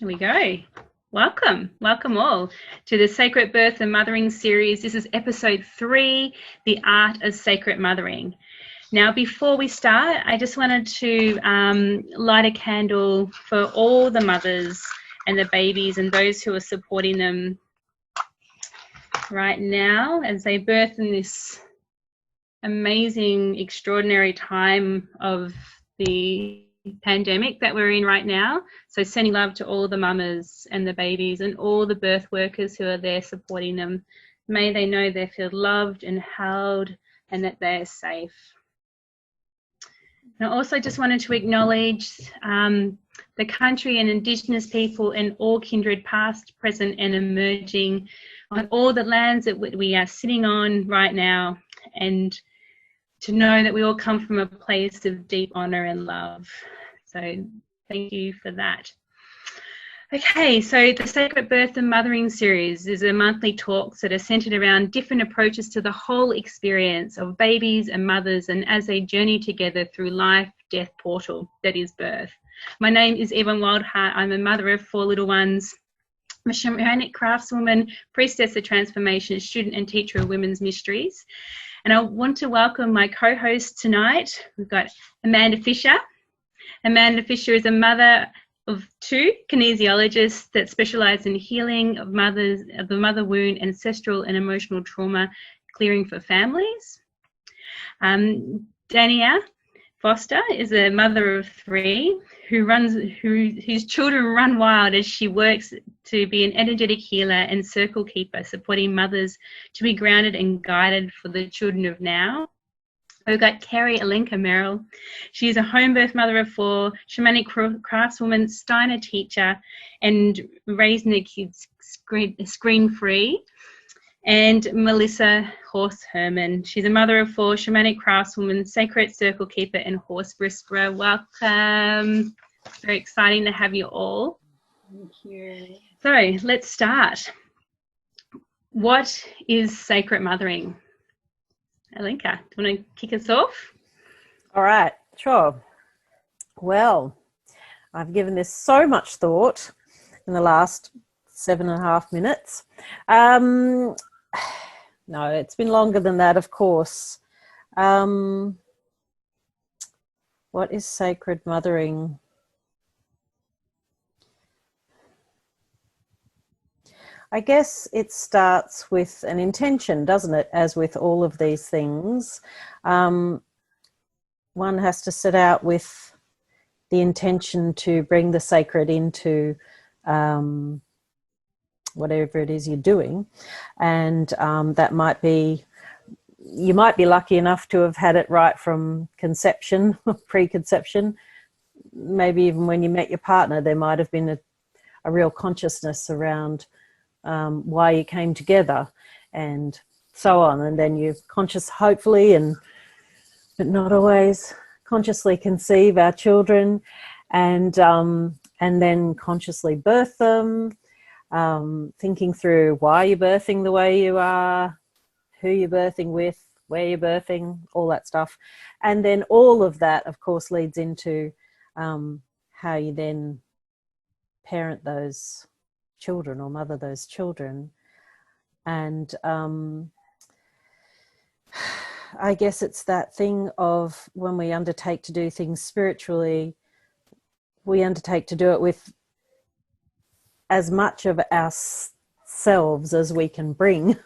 Here we go. Welcome all to the Sacred Birth and Mothering series. This is episode 3, The Art of Sacred Mothering. Now, before we start, I just wanted to light a candle for all the mothers and the babies and those who are supporting them right now as they birth in this amazing, extraordinary time of the pandemic that we're in right now. So sending love to all the mamas and the babies and all the birth workers who are there supporting them. May they know they feel loved and held and that they're safe. And I also just wanted to acknowledge the country and Indigenous people and all kindred past, present and emerging on all the lands that we are sitting on right now, and to know that we all come from a place of deep honour and love. So thank you for that. Okay, so the Sacred Birth and Mothering series is a monthly talks that are centred around different approaches to the whole experience of babies and mothers, and as they journey together through life, death portal, that is birth. My name is Evonne Wylie. I'm a mother of 4 little ones. I'm a shamanic craftswoman, priestess of transformation, student and teacher of women's mysteries. And I want to welcome my co-host tonight. We've got Amanda Fisher. Amanda Fisher is a mother of 2 kinesiologists that specialise in healing of the mother wound, ancestral and emotional trauma, clearing for families. Dania Foster is a mother of 3 whose children run wild as she works to be an energetic healer and circle keeper, supporting mothers to be grounded and guided for the children of now. We've got Alenka Merrill. She is a home birth mother of 4, shamanic craftswoman, Steiner teacher, and raising the kids screen-free. And Melissa Horse Herman. She's a mother of 4, shamanic craftswoman, sacred circle keeper, and horse whisperer. Welcome. Very exciting to have you all. Thank you. So let's start. What is sacred mothering? Alenka, do you want to kick us off? All right, sure. Well, I've given this so much thought in the last 7.5 minutes. No, it's been longer than that, of course. What is sacred mothering? I guess it starts with an intention, doesn't it? As with all of these things, one has to set out with the intention to bring the sacred into whatever it is you're doing, and that might be, you might be lucky enough to have had it right from conception, preconception. Maybe even when you met your partner, there might have been a real consciousness around why you came together and so on, and then you conscious, hopefully, but not always, consciously conceive our children, and then consciously birth them, thinking through why you're birthing the way you are, who you're birthing with, where you're birthing, all that stuff. And then all of that, of course, leads into how you then parent those children or mother those children. And I guess it's that thing of, when we undertake to do things spiritually, we undertake to do it with as much of ourselves as we can bring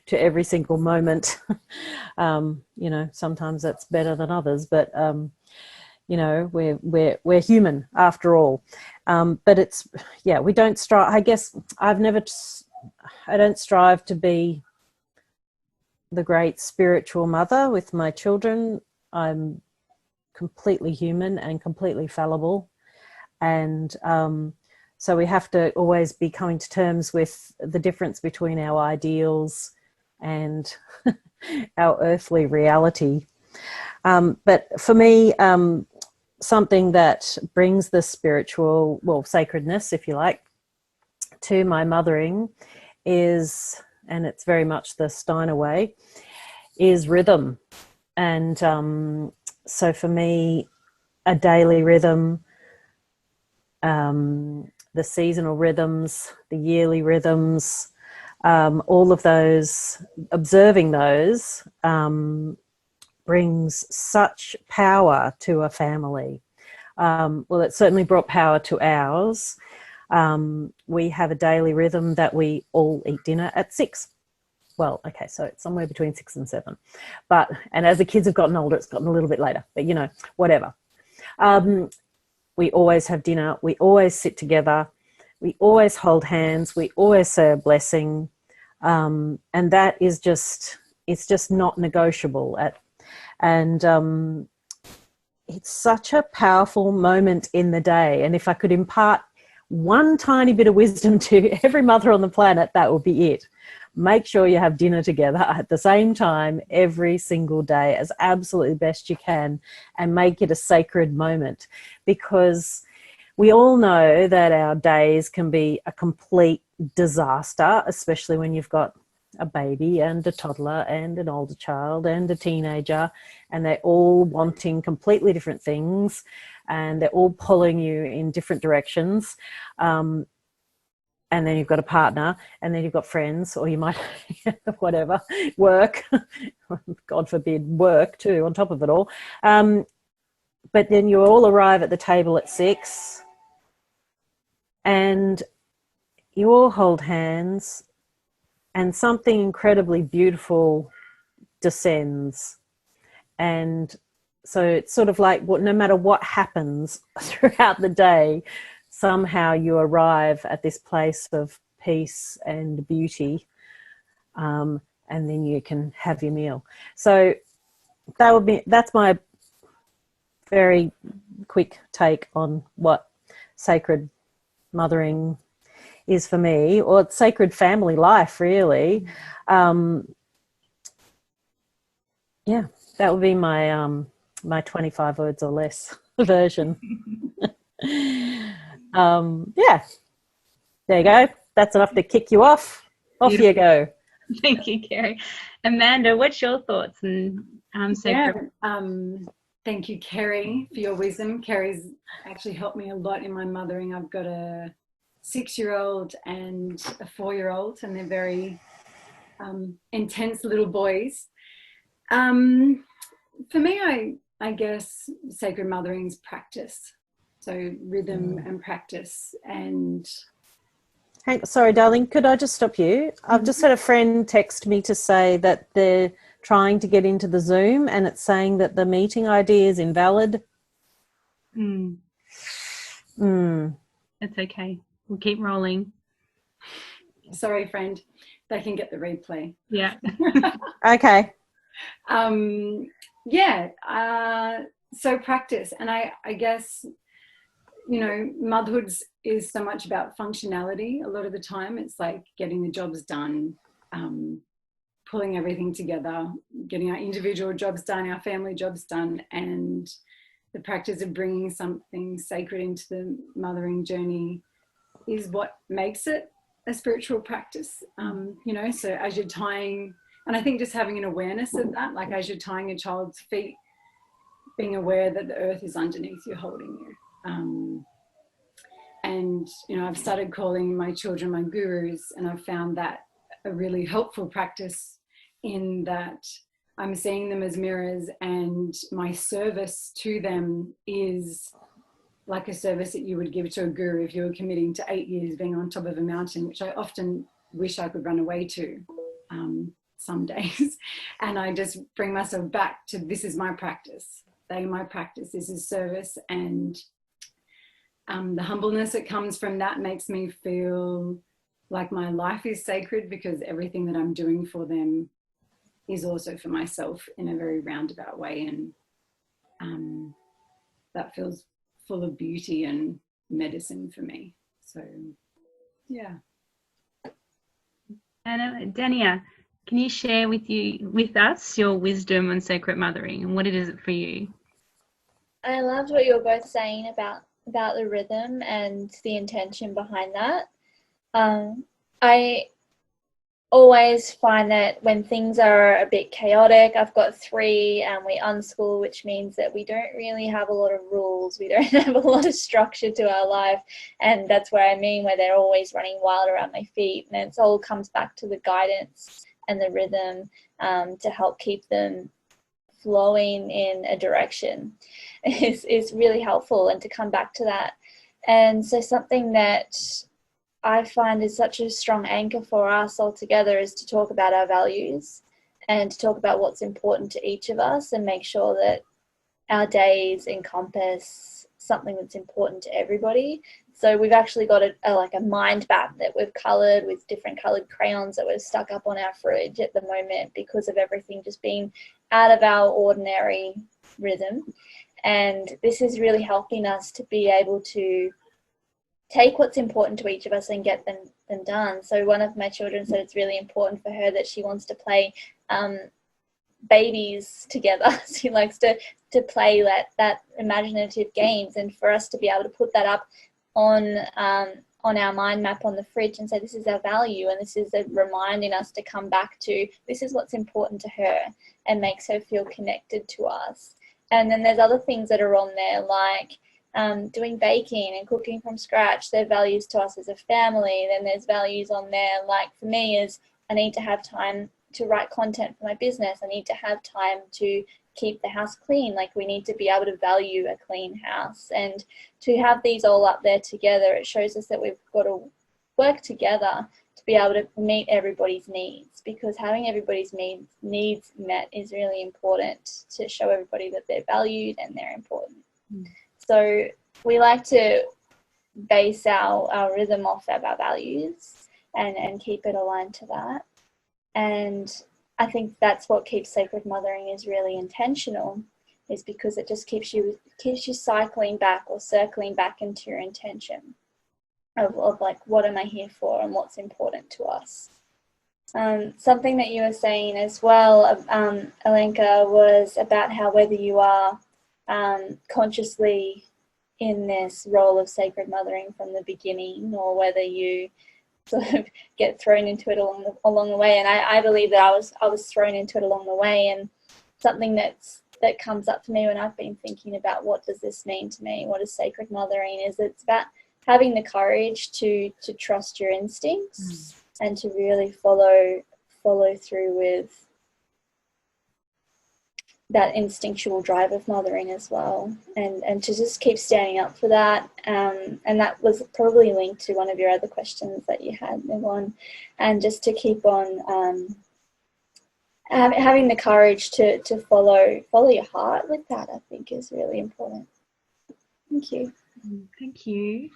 to every single moment. You know, sometimes that's better than others, but you know, we're human after all. But it's, yeah, we don't strive. I guess I don't strive to be the great spiritual mother with my children. I'm completely human and completely fallible, and so we have to always be coming to terms with the difference between our ideals and our earthly reality. But for me, something that brings the spiritual, well, sacredness, if you like, to my mothering is, and it's very much the Steiner way, is rhythm. And so for me, a daily rhythm, the seasonal rhythms, the yearly rhythms, all of those, observing those brings such power to a family. Well, it certainly brought power to ours. We have a daily rhythm that we all eat dinner at 6. Well, okay, so it's somewhere between 6 and 7. And as the kids have gotten older, it's gotten a little bit later, but you know, whatever. We always have dinner. We always sit together. We always hold hands. We always say a blessing. And that is just, it's just not negotiable. It's such a powerful moment in the day. And if I could impart one tiny bit of wisdom to every mother on the planet, that would be it. Make sure you have dinner together at the same time every single day as absolutely best you can, and make it a sacred moment, because we all know that our days can be a complete disaster, especially when you've got a baby and a toddler and an older child and a teenager, and they're all wanting completely different things, and they're all pulling you in different directions. And then you've got a partner, and then you've got friends, or you might, whatever, work, God forbid, work too, on top of it all. But then you all arrive at the table at 6, and you all hold hands, and something incredibly beautiful descends. And so it's sort of like, no matter what happens throughout the day, somehow you arrive at this place of peace and beauty, and then you can have your meal. So that's my very quick take on what sacred mothering is for me, or it's sacred family life, really. Yeah, that would be my my 25 words or less version. Yeah, there you go. That's enough to kick you off. Off Beautiful. You go. Thank you, Kerry. Amanda, what's your thoughts? And thank you, Kerry, for your wisdom. Kerry's actually helped me a lot in my mothering. I've got a 6-year-old and a 4-year-old, and they're very intense little boys. For me, I guess sacred mothering is practice. So rhythm and practice. And hey, sorry, darling, could I just stop you? I've just had a friend text me to say that they're trying to get into the Zoom, and it's saying that the meeting ID is invalid. That's okay. We'll keep rolling. Sorry, friend. They can get the replay. Yeah. Okay. So practice. And I guess, you know, motherhood is so much about functionality. A lot of the time it's like getting the jobs done, pulling everything together, getting our individual jobs done, our family jobs done, and the practice of bringing something sacred into the mothering journey is what makes it a spiritual practice. You know, so as you're tying, and I think just having an awareness of that, like as you're tying a child's feet, being aware that the earth is underneath you, holding you. And, you know, I've started calling my children my gurus, and I've found that a really helpful practice, in that I'm seeing them as mirrors, and my service to them is like a service that you would give to a guru if you were committing to 8 years being on top of a mountain, which I often wish I could run away to some days. And I just bring myself back to, this is my practice. They are my practice. This is service. And the humbleness that comes from that makes me feel like my life is sacred, because everything that I'm doing for them is also for myself in a very roundabout way. And that feels full of beauty and medicine for me. So, yeah. And Dania, can you share with us your wisdom on sacred mothering, and what it is for you? I loved what you were both saying about the rhythm and the intention behind that. I always find that when things are a bit chaotic, I've got 3 and we unschool, which means that we don't really have a lot of rules. We don't have a lot of structure to our life. And that's where I mean, where they're always running wild around my feet. And it all comes back to the guidance and the rhythm to help keep them flowing in a direction is really helpful, and to come back to that. And so something that I find is such a strong anchor for us all together is to talk about our values and to talk about what's important to each of us, and make sure that our days encompass something that's important to everybody. So we've actually got a mind map that we've coloured with different coloured crayons that we've stuck up on our fridge at the moment, because of everything just being out of our ordinary rhythm. And this is really helping us to be able to take what's important to each of us and get them done. So one of my children said it's really important for her that she wants to play babies together. She likes to play that imaginative games, and for us to be able to put that up on our mind map on the fridge and say this is our value, and this is reminding us to come back to this is what's important to her and makes her feel connected to us. And then there's other things that are on there, like doing baking and cooking from scratch. They're values to us as a family. Then there's values on there, like for me, is I need to have time to write content for my business. I need to have time to keep the house clean. Like, we need to be able to value a clean house. And to have these all up there together, it shows us that we've got to work together to be able to meet everybody's needs, because having everybody's needs met is really important to show everybody that they're valued and they're important. So we like to base our rhythm off of our values and keep it aligned to that. And I think that's what keeps Sacred Mothering is really intentional, is because it just keeps you cycling back or circling back into your intention of like, what am I here for and what's important to us. Something that you were saying as well, Alenka, was about how whether you are consciously in this role of sacred mothering from the beginning, or whether you sort of get thrown into it along the way. And I believe that I was thrown into it along the way. And something that comes up for me when I've been thinking about what does this mean to me, what is sacred mothering, is it's about having the courage to trust your instincts and to really follow through with that instinctual drive of mothering as well, and to just keep standing up for that. And that was probably linked to one of your other questions that you had, Evonne, and just to keep on having the courage to follow your heart with that, I think is really important. Thank you. Thank you.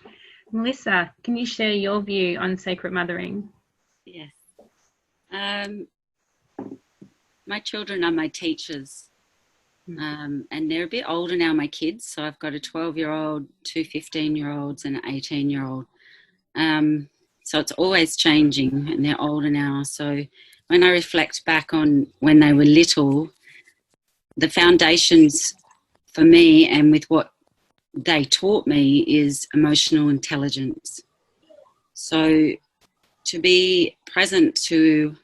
Melissa, can you share your view on sacred mothering? Yes. My children are my teachers. And they're a bit older now, my kids. So I've got a 12-year-old, 2 15-year-olds and an 18-year-old. So it's always changing, and they're older now. So when I reflect back on when they were little, the foundations for me and with what they taught me is emotional intelligence. So to be present to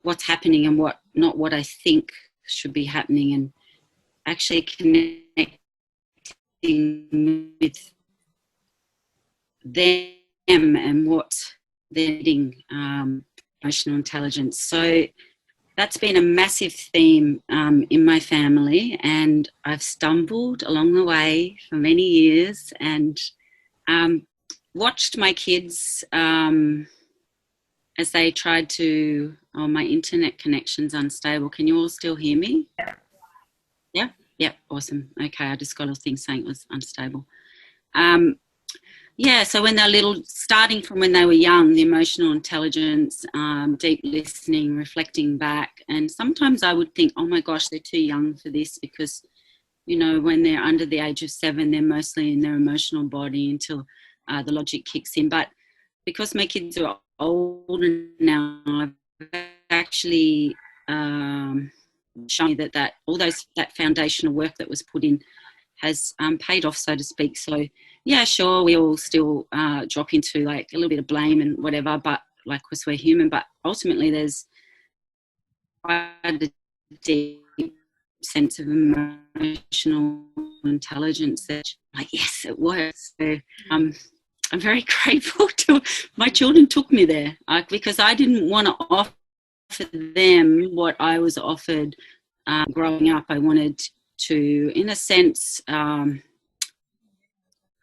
what's happening and not what I think should be happening, and actually connecting with them and what they're needing, emotional intelligence. So that's been a massive theme in my family, and I've stumbled along the way for many years and watched my kids as they tried to, my internet connection's unstable. Can you all still hear me? Yeah? Yeah, awesome. Okay, I just got a thing saying it was unstable. So when they're little, starting from when they were young, the emotional intelligence, deep listening, reflecting back. And sometimes I would think, oh my gosh, they're too young for this, because, you know, when they're under the age of 7, they're mostly in their emotional body until the logic kicks in. But because my kids are older now, I've actually shown me that all that foundational work that was put in has paid off, so to speak. So yeah, sure, we all still drop into like a little bit of blame and whatever, but like, because we're human, but ultimately there's quite a deep sense of emotional intelligence that, like, yes, it works. So I'm very grateful to my children took me there, because I didn't want to offer them what I was offered growing up. I wanted to, in a sense,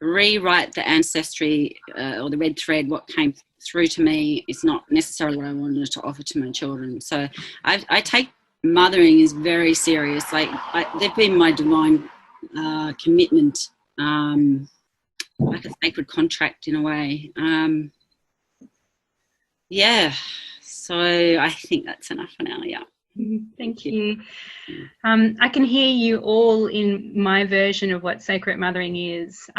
rewrite the ancestry or the red thread. What came through to me is not necessarily what I wanted to offer to my children. So I take mothering is very serious. Like, they've been my divine commitment, like a sacred contract in a way. Yeah, so I think that's enough for now. Yeah. Thank you. I can hear you all in my version of what sacred mothering is.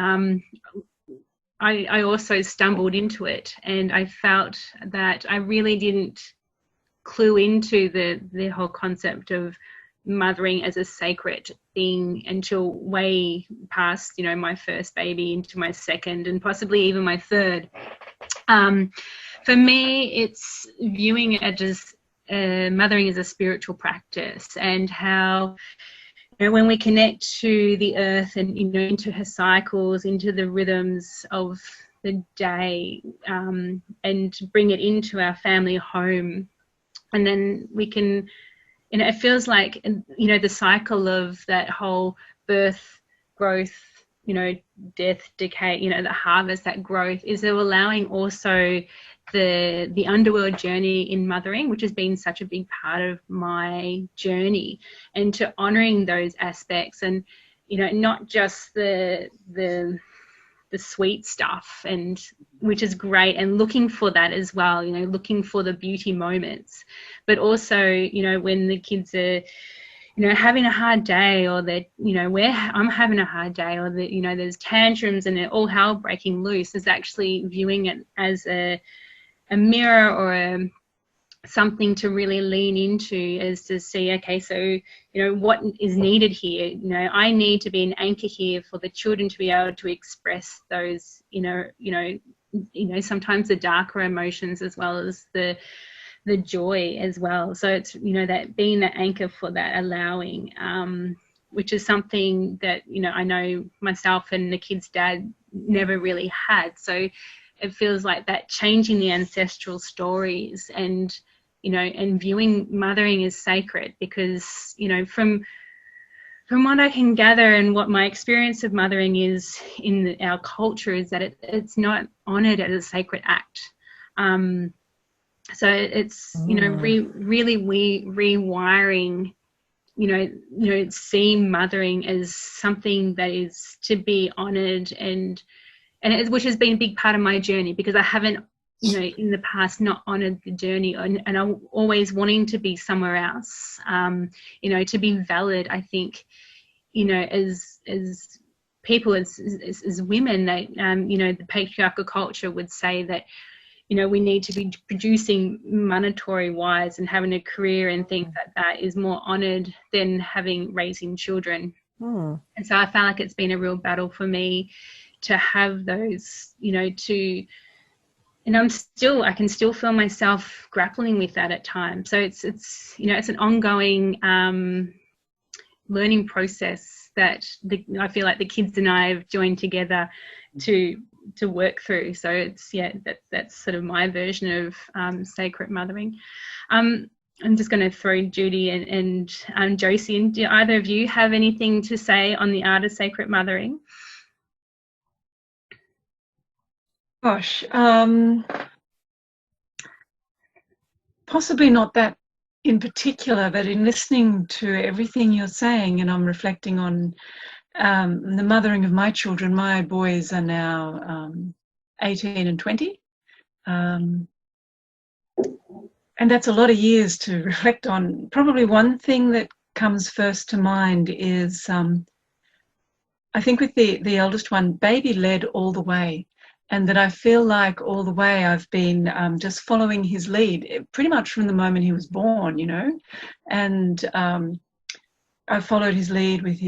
I also stumbled into it, and I felt that I really didn't clue into the whole concept of mothering as a sacred thing until way past, you know, my first baby into my second and possibly even my third. For me, it's viewing it as mothering as a spiritual practice, and how, you know, when we connect to the earth and, you know, into her cycles, into the rhythms of the day, and bring it into our family home, and then we can, you know, it feels like, you know, the cycle of that whole birth, growth, you know, death, decay, you know, the harvest, that growth is allowing also the underworld journey in mothering, which has been such a big part of my journey, and to honoring those aspects, and, you know, not just the sweet stuff, and which is great, and looking for that as well, you know, looking for the beauty moments, but also, you know, when the kids are, you know, having a hard day, or that, you know, where I'm having a hard day, or that, you know, there's tantrums and all hell breaking loose, is actually viewing it as a mirror, or something to really lean into, is to see, okay, so, you know, what is needed here? You know, I need to be an anchor here for the children to be able to express those, you know, sometimes the darker emotions as well as the joy as well. So it's, you know, that being that anchor for that allowing, which is something that, you know, I know myself and the kids' dad never really had. So it feels like that changing the ancestral stories, and, you know, and viewing mothering as sacred, because, you know, from what I can gather and what my experience of mothering is in our culture, is that it's not honoured as a sacred act. So it's, you know, really rewiring, you know, seeing mothering as something that is to be honoured, and which has been a big part of my journey, because I haven't, you know, in the past not honoured the journey, and I'm always wanting to be somewhere else, you know, to be valid. I think, you know, as people, as women, that, you know, the patriarchal culture would say that, you know, we need to be producing monetary wise and having a career and things like that is more honoured than raising children. And so I found like it's been a real battle for me to have those, you know, and I can still feel myself grappling with that at times. So it's you know, it's an ongoing learning process that I feel like the kids and I have joined together to work through. So it's, yeah, that's sort of my version of sacred mothering. I'm just going to throw Judy and Josie in. Do either of you have anything to say on the art of sacred mothering? Gosh, possibly not that in particular, but in listening to everything you're saying, and I'm reflecting on the mothering of my children. My boys are now 18 and 20. And that's a lot of years to reflect on. Probably one thing that comes first to mind is, I think with the eldest one, baby led all the way. And that I feel like all the way I've been just following his lead, pretty much from the moment he was born, you know. And I followed his lead with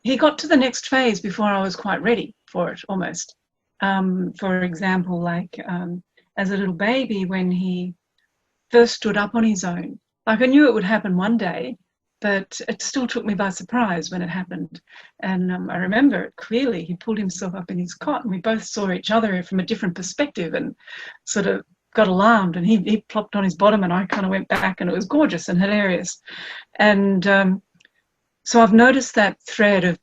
he got to the next phase before I was quite ready for it, almost. For example, like as a little baby when he first stood up on his own. Like, I knew it would happen one day, but it still took me by surprise when it happened. And I remember it clearly. He pulled himself up in his cot, and we both saw each other from a different perspective and sort of got alarmed. And he plopped on his bottom, and I kind of went back, and it was gorgeous and hilarious. And so I've noticed that thread of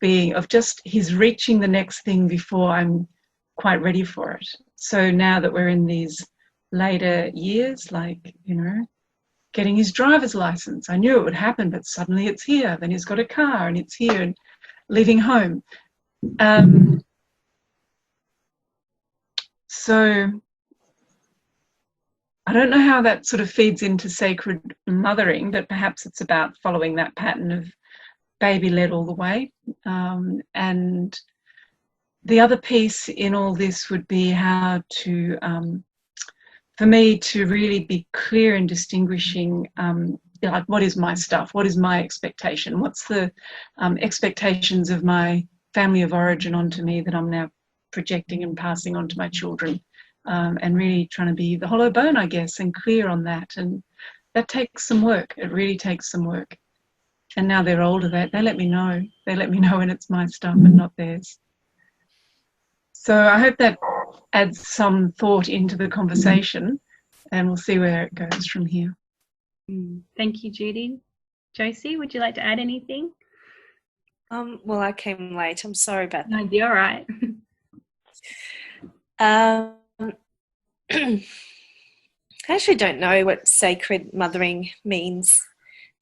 just he's reaching the next thing before I'm quite ready for it. So now that we're in these later years, like, getting his driver's license. I knew it would happen, but suddenly it's here. Then he's got a car and it's here, and leaving home. So I don't know how that sort of feeds into sacred mothering, but perhaps it's about following that pattern of baby led all the way. And the other piece in all this would be how to, for me to really be clear in distinguishing like, what is my stuff? What is my expectation? What's the expectations of my family of origin onto me that I'm now projecting and passing on to my children? And really trying to be the hollow bone, I guess, and clear on that. And that takes some work. It really takes some work. And now they're older, they let me know. They let me know when it's my stuff and not theirs. So I hope that adds some thought into the conversation, and we'll see where it goes from here. Thank you, Judy. Josie, would you like to add anything? Well, I came late. I'm sorry about that. No, you're all right. I actually don't know what sacred mothering means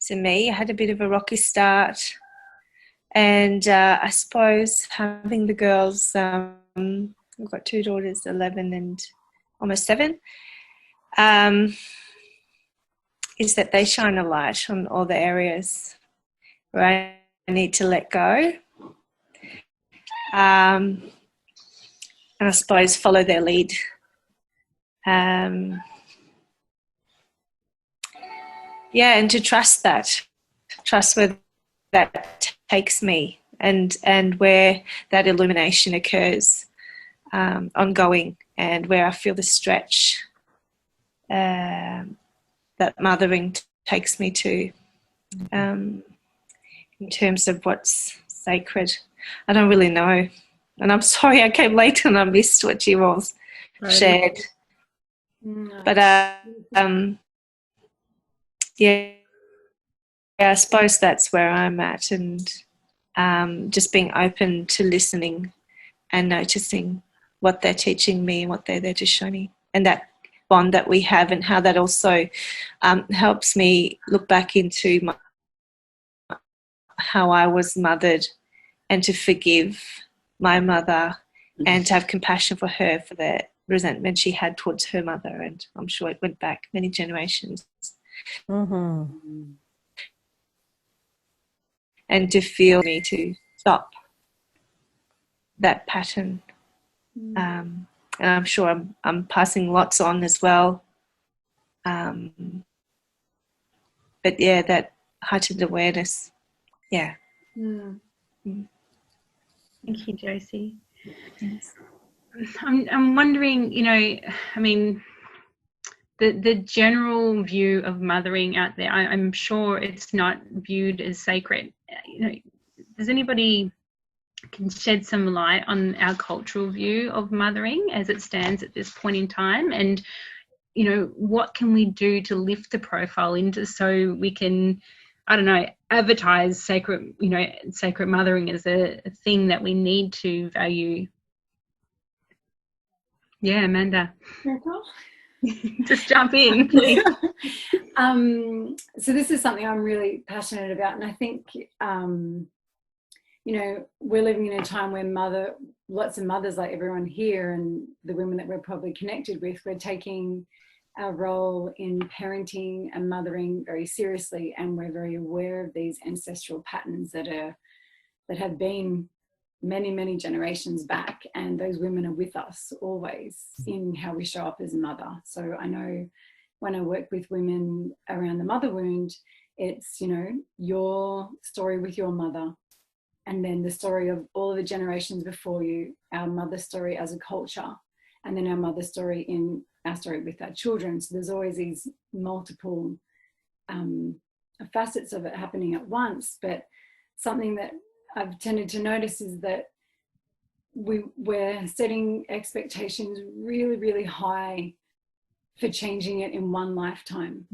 to me. I had a bit of a rocky start, and I suppose having the girls, I've got two daughters, 11 and almost 7, is that they shine a light on all the areas where I need to let go. And I suppose follow their lead. And to trust where that takes me, and where that illumination occurs, ongoing, and where I feel the stretch that mothering takes me to, in terms of what's sacred. I don't really know, and I'm sorry I came late and I missed what you all shared. But I suppose that's where I'm at, and just being open to listening and noticing what they're teaching me and what they're there to show me, and that bond that we have, and how that also helps me look back into how I was mothered, and to forgive my mother, and to have compassion for her for the resentment she had towards her mother, and I'm sure it went back many generations. Mm-hmm. And to feel me to stop that pattern. And I'm sure I'm passing lots on as well. But yeah, that heightened awareness. Yeah. Thank you, Josie. Yes. I'm wondering, the general view of mothering out there, I'm sure it's not viewed as sacred. Does anybody can shed some light on our cultural view of mothering as it stands at this point in time? And, what can we do to lift the profile into, so we can, advertise sacred mothering as a thing that we need to value? Yeah, Amanda. Just jump in, please. So this is something I'm really passionate about, and I think we're living in a time where lots of mothers, like everyone here and the women that we're probably connected with, we're taking our role in parenting and mothering very seriously, and we're very aware of these ancestral patterns that have been many, many generations back, and those women are with us always in how we show up as a mother. So I know when I work with women around the mother wound, it's, your story with your mother, and then the story of all of the generations before you, our mother story as a culture, and then our mother story in our story with our children. So there's always these multiple facets of it happening at once. But something that I've tended to notice is that we're setting expectations really, really high for changing it in one lifetime.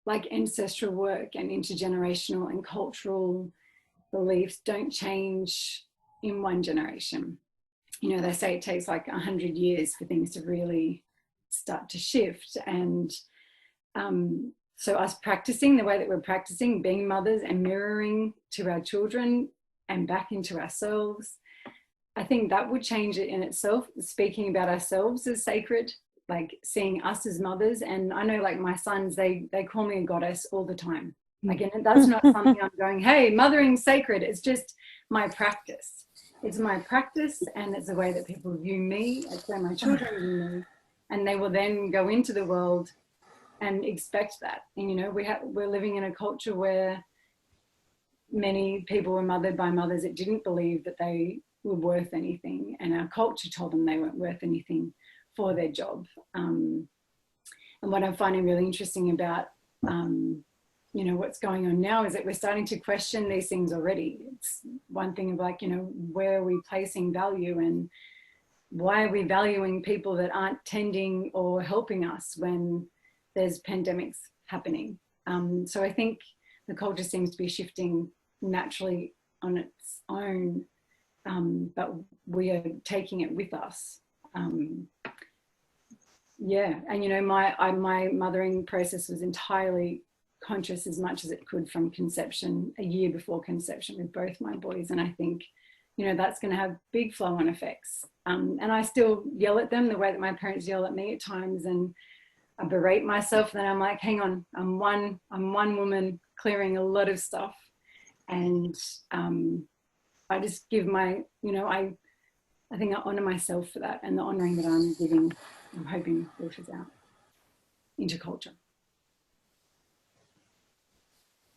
Like ancestral work and intergenerational and cultural beliefs don't change in one generation. You know, they say it takes like 100 years for things to really start to shift. And so us practicing the way that we're practicing, being mothers and mirroring to our children and back into ourselves, I think that would change it in itself. Speaking about ourselves as sacred, like seeing us as mothers. And I know, like my sons, they call me a goddess all the time. Like, and that's not something I'm going, hey, mothering's sacred. It's just my practice. It's my practice, and it's the way that people view me. It's the way my children view me, and they will then go into the world and expect that. And you know, we're living in a culture where many people were mothered by mothers that didn't believe that they were worth anything, and our culture told them they weren't worth anything for their job. And what I'm finding really interesting about you know, what's going on now is that we're starting to question these things already. It's one thing of like, you know, where are we placing value, and why are we valuing people that aren't tending or helping us when there's pandemics happening? So I think the culture seems to be shifting naturally on its own, but we are taking it with us. Yeah, and you know, my mothering process was entirely conscious as much as it could from conception, a year before conception with both my boys. And I think, you know, that's going to have big flow-on effects. And I still yell at them the way that my parents yell at me at times, and I berate myself. Then I'm like, hang on, I'm one woman clearing a lot of stuff, and I just give my, you know, I think I honor myself for that, and the honoring that I'm giving, I'm hoping filters out into culture.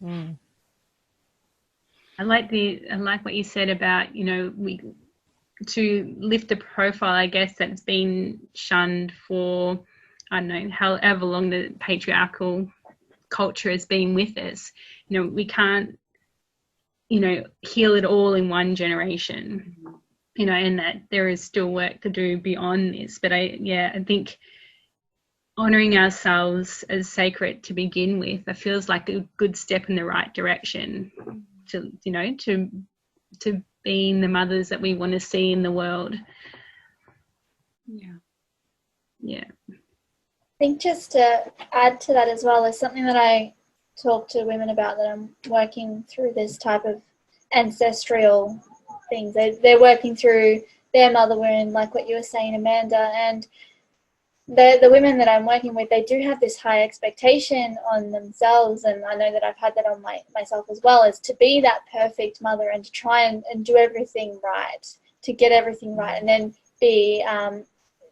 I like what you said about, you know, to lift a profile, I guess, that's been shunned for, I don't know, however long the patriarchal culture has been with us. You know, we can't, you know, heal it all in one generation, you know, and that there is still work to do beyond this. But I think honouring ourselves as sacred to begin with, it feels like a good step in the right direction to, you know, to being the mothers that we want to see in the world. Yeah. I think just to add to that as well is something that I talk to women about that I'm working through this type of ancestral things. They're working through their mother wound, like what you were saying, Amanda, and the women that I'm working with, they do have this high expectation on themselves, and I know that I've had that on myself as well, is to be that perfect mother and to try and do everything right, to get everything right, and then be,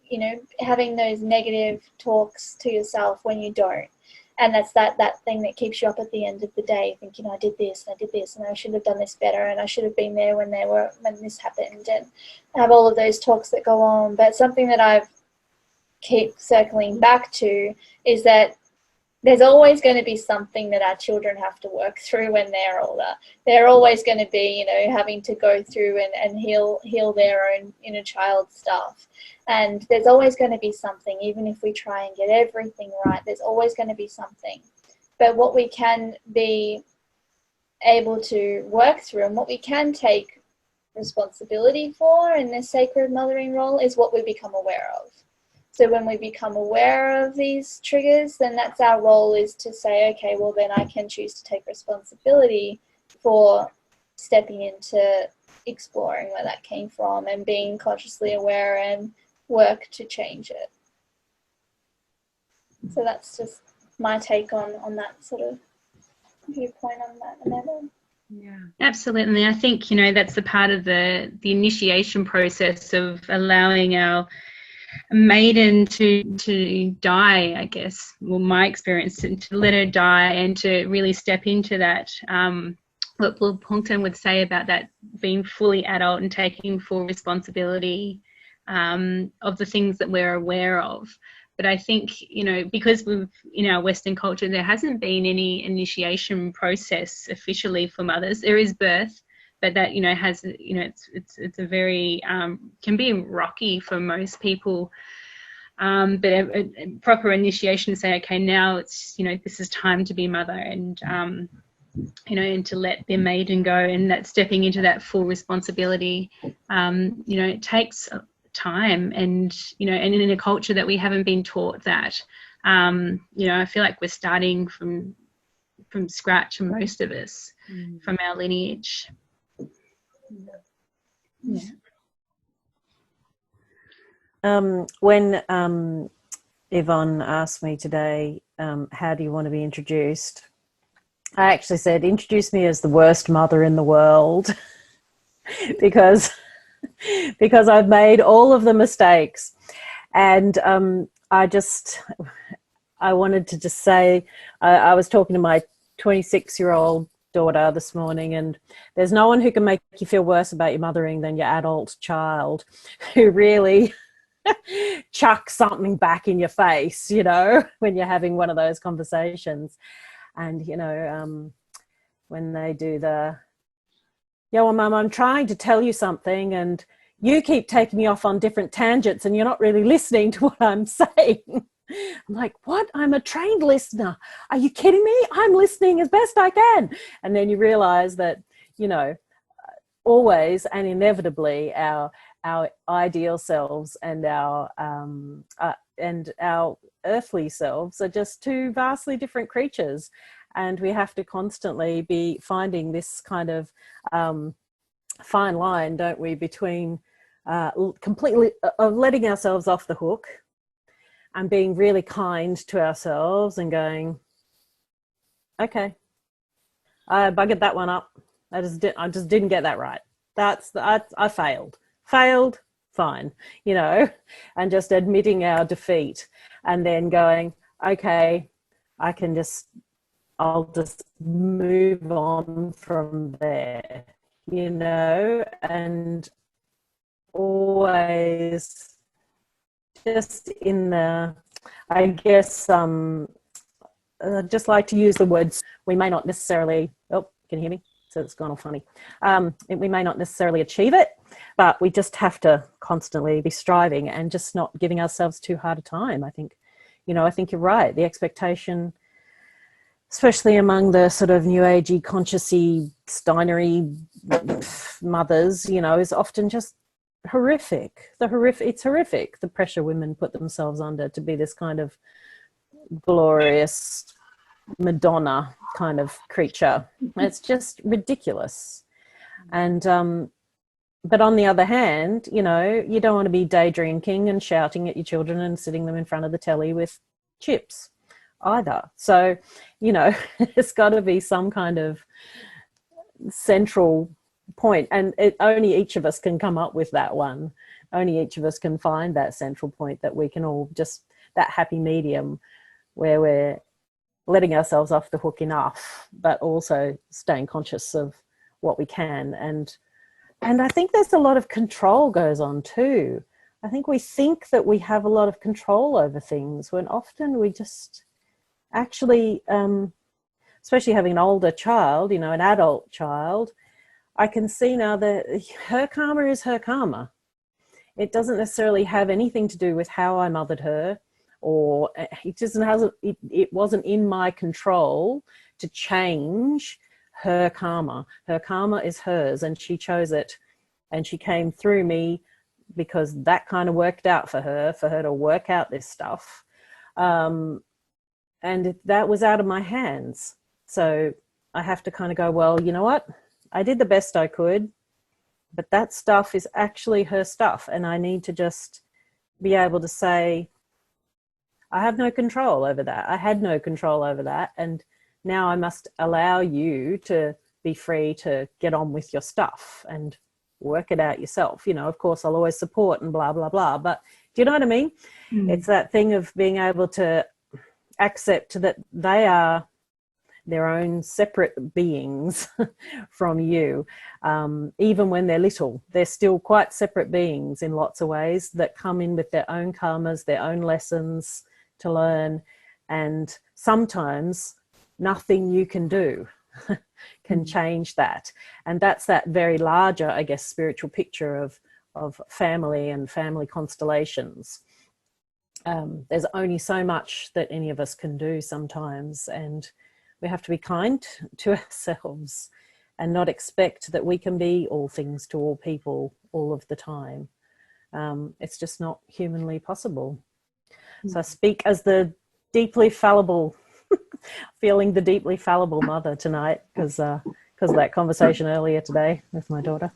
you know, having those negative talks to yourself when you don't. And that's that thing that keeps you up at the end of the day, thinking, I did this and I did this and I should have done this better and I should have been there when this happened, and have all of those talks that go on. But something that I've keep circling back to is that there's always going to be something that our children have to work through when they're older. They're always going to be, you know, having to go through and heal their own inner child stuff. And there's always going to be something, even if we try and get everything right, there's always going to be something. But what we can be able to work through and what we can take responsibility for in this sacred mothering role is what we become aware of. So when we become aware of these triggers, then that's our role, is to say, okay, well then I can choose to take responsibility for stepping into exploring where that came from and being consciously aware and work to change it. So that's just my take on that sort of viewpoint on that, Amanda. Yeah, absolutely. I think, you know, that's a part of the initiation process of allowing our maiden to die, I guess. Well, my experience, to let her die and to really step into that. What Paul Pongton would say about that being fully adult and taking full responsibility of the things that we're aware of. But I think, you know, because we've, in our Western culture, there hasn't been any initiation process officially for mothers. There is birth, but that, you know, has, you know, it's a very, can be rocky for most people. But a proper initiation to say, okay, now it's, you know, this is time to be mother, and, you know, and to let their maiden go, and that stepping into that full responsibility, you know, it takes time, and, you know, and in a culture that we haven't been taught that, you know, I feel like we're starting from scratch, most of us, from our lineage. Yeah. When Evonne asked me today, how do you want to be introduced? I actually said, introduce me as the worst mother in the world because I've made all of the mistakes. And I wanted to just say, I was talking to my 26-year-old daughter this morning, and there's no one who can make you feel worse about your mothering than your adult child, who really chuck something back in your face, you know, when you're having one of those conversations. And, you know, when they do the, yeah, well, Mum, I'm trying to tell you something and you keep taking me off on different tangents and you're not really listening to what I'm saying. I'm like, what? I'm a trained listener. Are you kidding me? I'm listening as best I can. And then you realize that, you know, always and inevitably our ideal selves and our earthly selves are just two vastly different creatures, and we have to constantly be finding this kind of fine line, don't we, between completely letting ourselves off the hook and being really kind to ourselves and going, okay, I buggered that one up. I just didn't get that right. I failed, fine, you know, and just admitting our defeat, and then going, okay, I'll just move on from there, you know, and always just in the, I guess, just like to use the words, we may not necessarily, oh, can you hear me? So it's gone all funny. We may not necessarily achieve it, but we just have to constantly be striving and just not giving ourselves too hard a time. I think, you know, I think you're right. The expectation, especially among the sort of new agey, consciousy, Steinery mothers, you know, is often just horrific. It's horrific, the pressure women put themselves under to be this kind of glorious Madonna kind of creature. It's just ridiculous. And but on the other hand, you know, you don't want to be day drinking and shouting at your children and sitting them in front of the telly with chips either. So, you know, it's got to be some kind of central point, and only each of us can come up with that one. Only each of us can find that central point that we can all just, that happy medium where we're letting ourselves off the hook enough, but also staying conscious of what we can. And I think there's a lot of control goes on too. I think we think that we have a lot of control over things when often we just actually, especially having an older child, you know, an adult child, I can see now that her karma is her karma. It doesn't necessarily have anything to do with how I mothered her, or it wasn't in my control to change her karma. Her karma is hers, and she chose it, and she came through me because that kind of worked out for her to work out this stuff. And that was out of my hands. So I have to kind of go, well, you know what? I did the best I could, but that stuff is actually her stuff. And I need to just be able to say, I have no control over that. I had no control over that. And now I must allow you to be free to get on with your stuff and work it out yourself. You know, of course, I'll always support and blah, blah, blah. But do you know what I mean? It's that thing of being able to accept that they are their own separate beings from you. Even when they're little, they're still quite separate beings in lots of ways that come in with their own karmas, their own lessons to learn. And sometimes nothing you can do can change that. And that's that very larger, I guess, spiritual picture of family and family constellations. There's only so much that any of us can do sometimes, and we have to be kind to ourselves and not expect that we can be all things to all people all of the time. It's just not humanly possible. So I speak as the deeply fallible, feeling the deeply fallible mother tonight because of that conversation earlier today with my daughter.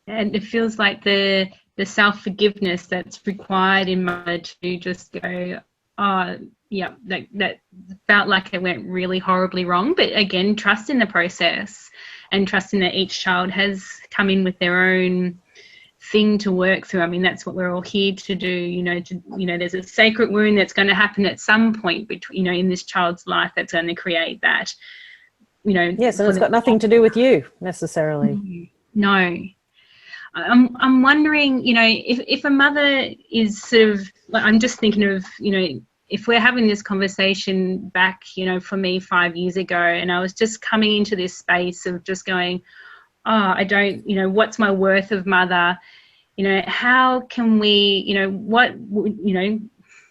And it feels like the self-forgiveness that's required in mother to just go, oh, yeah, that felt like it went really horribly wrong. But again, trust in the process and trusting that each child has come in with their own thing to work through. I mean, that's what we're all here to do, there's a sacred wound that's going to happen at some point between, in this child's life that's going to create that, Yes, and it's got nothing to do with you necessarily. No. I'm wondering, if a mother is sort of, like, I'm just thinking of, if we're having this conversation back, for me 5 years ago, and I was just coming into this space of just going, oh, I don't, what's my worth of mother? How can we,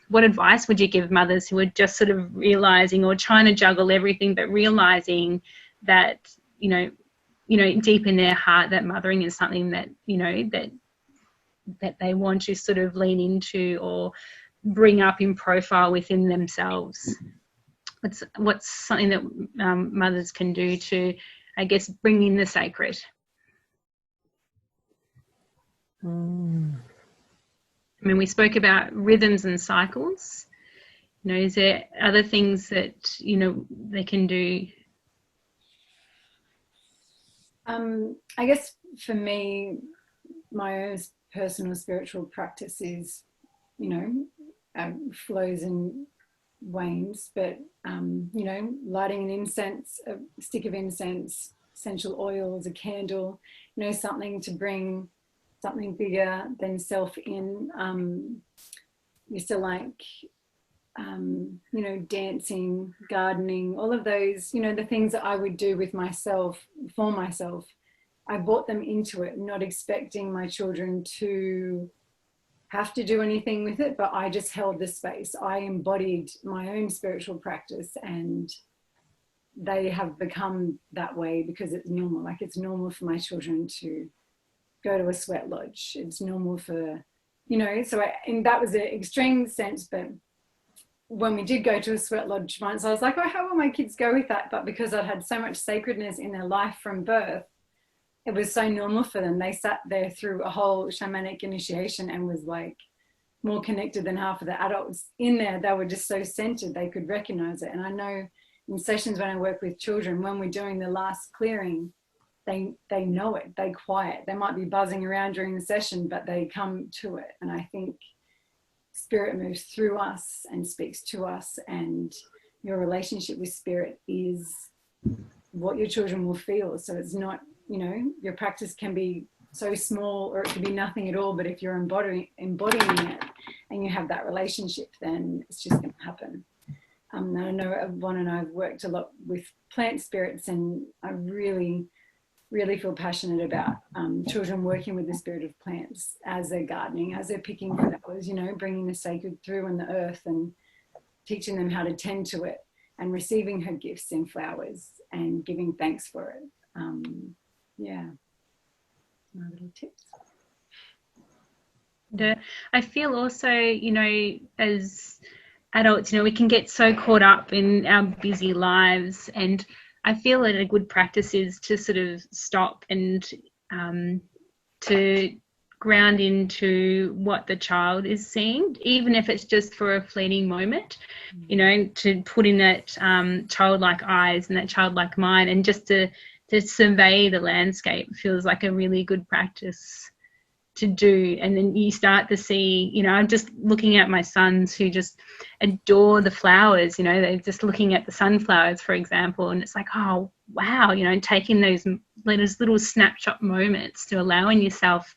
what advice would you give mothers who are just sort of realizing or trying to juggle everything, but realizing that, deep in their heart that mothering is something that, that they want to sort of lean into or bring up in profile within themselves? What's something that mothers can do to, I guess, bring in the sacred? I mean, we spoke about rhythms and cycles. Is there other things that, they can do? I guess for me, my own personal spiritual practice is, flows and wanes, but, lighting an incense, a stick of incense, essential oils, a candle, something to bring something bigger than self in. Used to like, dancing, gardening, all of those, the things that I would do with myself, for myself. I brought them into it, not expecting my children to have to do anything with it, but I just held the space. I embodied my own spiritual practice, and they have become that way because it's normal. Like, it's normal for my children to go to a sweat lodge. It's normal for, and that was an extreme sense, but when we did go to a sweat lodge once, I was like, oh, how will my kids go with that? But because I'd had so much sacredness in their life from birth, it was so normal for them. They sat there through a whole shamanic initiation and was like more connected than half of the adults in there. They were just so centered, they could recognize it. And I know in sessions when I work with children, when we're doing the last clearing, they know it, they quiet. They might be buzzing around during the session, but they come to it. And I think spirit moves through us and speaks to us, and your relationship with spirit is what your children will feel. So it's not, your practice can be so small or it could be nothing at all, but if you're embodying it and you have that relationship, then it's just going to happen. I know Evonne and I have worked a lot with plant spirits, and I really feel passionate about children working with the spirit of plants as they're gardening, as they're picking flowers, bringing the sacred through in the earth and teaching them how to tend to it and receiving her gifts in flowers and giving thanks for it. My little tips. I feel also, as adults, we can get so caught up in our busy lives, and I feel that a good practice is to sort of stop and to ground into what the child is seeing, even if it's just for a fleeting moment, to put in that childlike eyes and that childlike mind, and just to survey the landscape feels like a really good practice to do. And then you start to see, you know, I'm just looking at my sons who just adore the flowers, you know, they're just looking at the sunflowers, for example, and it's like, oh wow, you know, taking those little snapshot moments to allowing yourself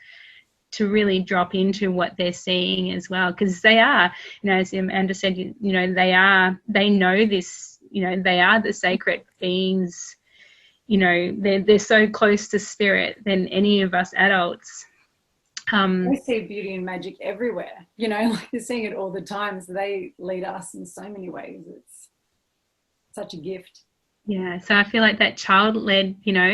to really drop into what they're seeing as well, because they are, you know, as Amanda said, you know, they know this, you know, they are the sacred beings, you know, they're so close to spirit than any of us adults. They see beauty and magic everywhere, you know, like they're seeing it all the time. So they lead us in so many ways. It's such a gift. Yeah, so I feel like that child-led, you know,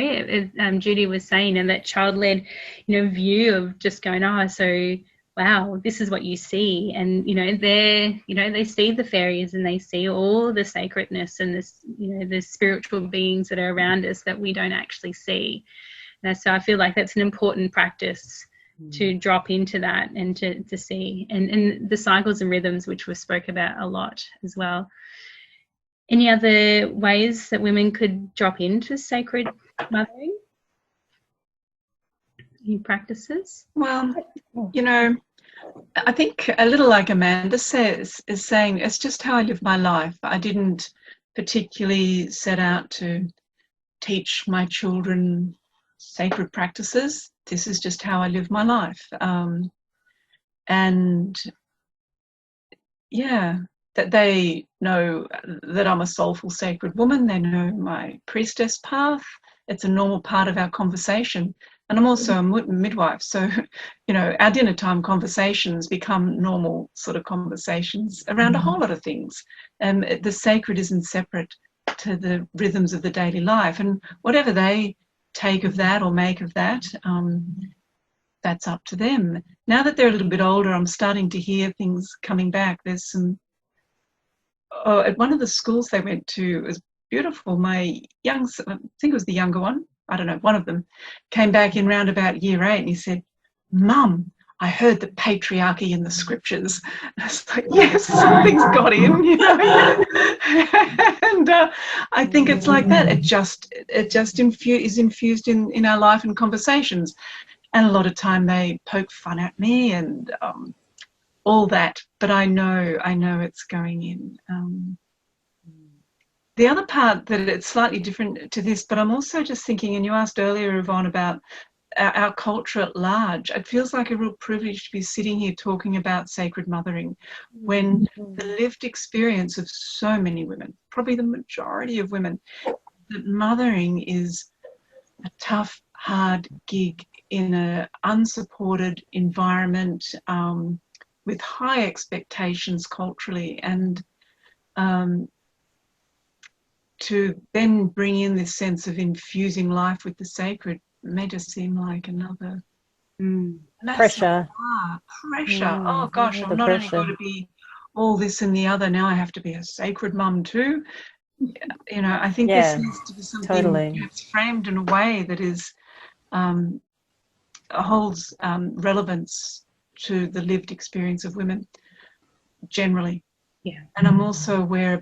as Judy was saying, and that child-led, you know, view of just going, oh, so wow, this is what you see, and you know, they see the fairies and they see all the sacredness and this, you know, the spiritual beings that are around us that we don't actually see. And so I feel like that's an important practice to drop into that and to see, and the cycles and rhythms, which we spoke about a lot as well. Any other ways that women could drop into sacred mothering? Any practices? Well, you know, I think a little like Amanda is saying, it's just how I live my life. I didn't particularly set out to teach my children sacred practices. This is just how I live my life. And yeah, that they know that I'm a soulful, sacred woman. They know my priestess path. It's a normal part of our conversation. And I'm also a midwife. So, you know, our dinner time conversations become normal sort of conversations around a whole lot of things. The sacred isn't separate to the rhythms of the daily life. And whatever they take of that or make of that, that's up to them. Now that they're a little bit older, I'm starting to hear things coming back. There's some, at one of the schools they went to, it was beautiful. My I think it was the younger one, I don't know, one of them came back in round about year 8 and he said, Mum, I heard the patriarchy in the scriptures. And I was like, yes, something's got in, you know. And I think it's like that. It just is infused in our life and conversations. And a lot of time they poke fun at me and all that. But I know it's going in. The other part that it's slightly different to this, but I'm also just thinking, and you asked earlier, Evonne, about our culture at large. It feels like a real privilege to be sitting here talking about sacred mothering when the lived experience of so many women, probably the majority of women, that mothering is a tough, hard gig in an unsupported environment with high expectations culturally, and to then bring in this sense of infusing life with the sacred may just seem like another pressure. Pressure. Oh gosh, I'm not only going to be all this and the other, now I have to be a sacred mum too. You know, I think this needs to be something that's framed in a way that is holds relevance to the lived experience of women generally. Yeah. And I'm also aware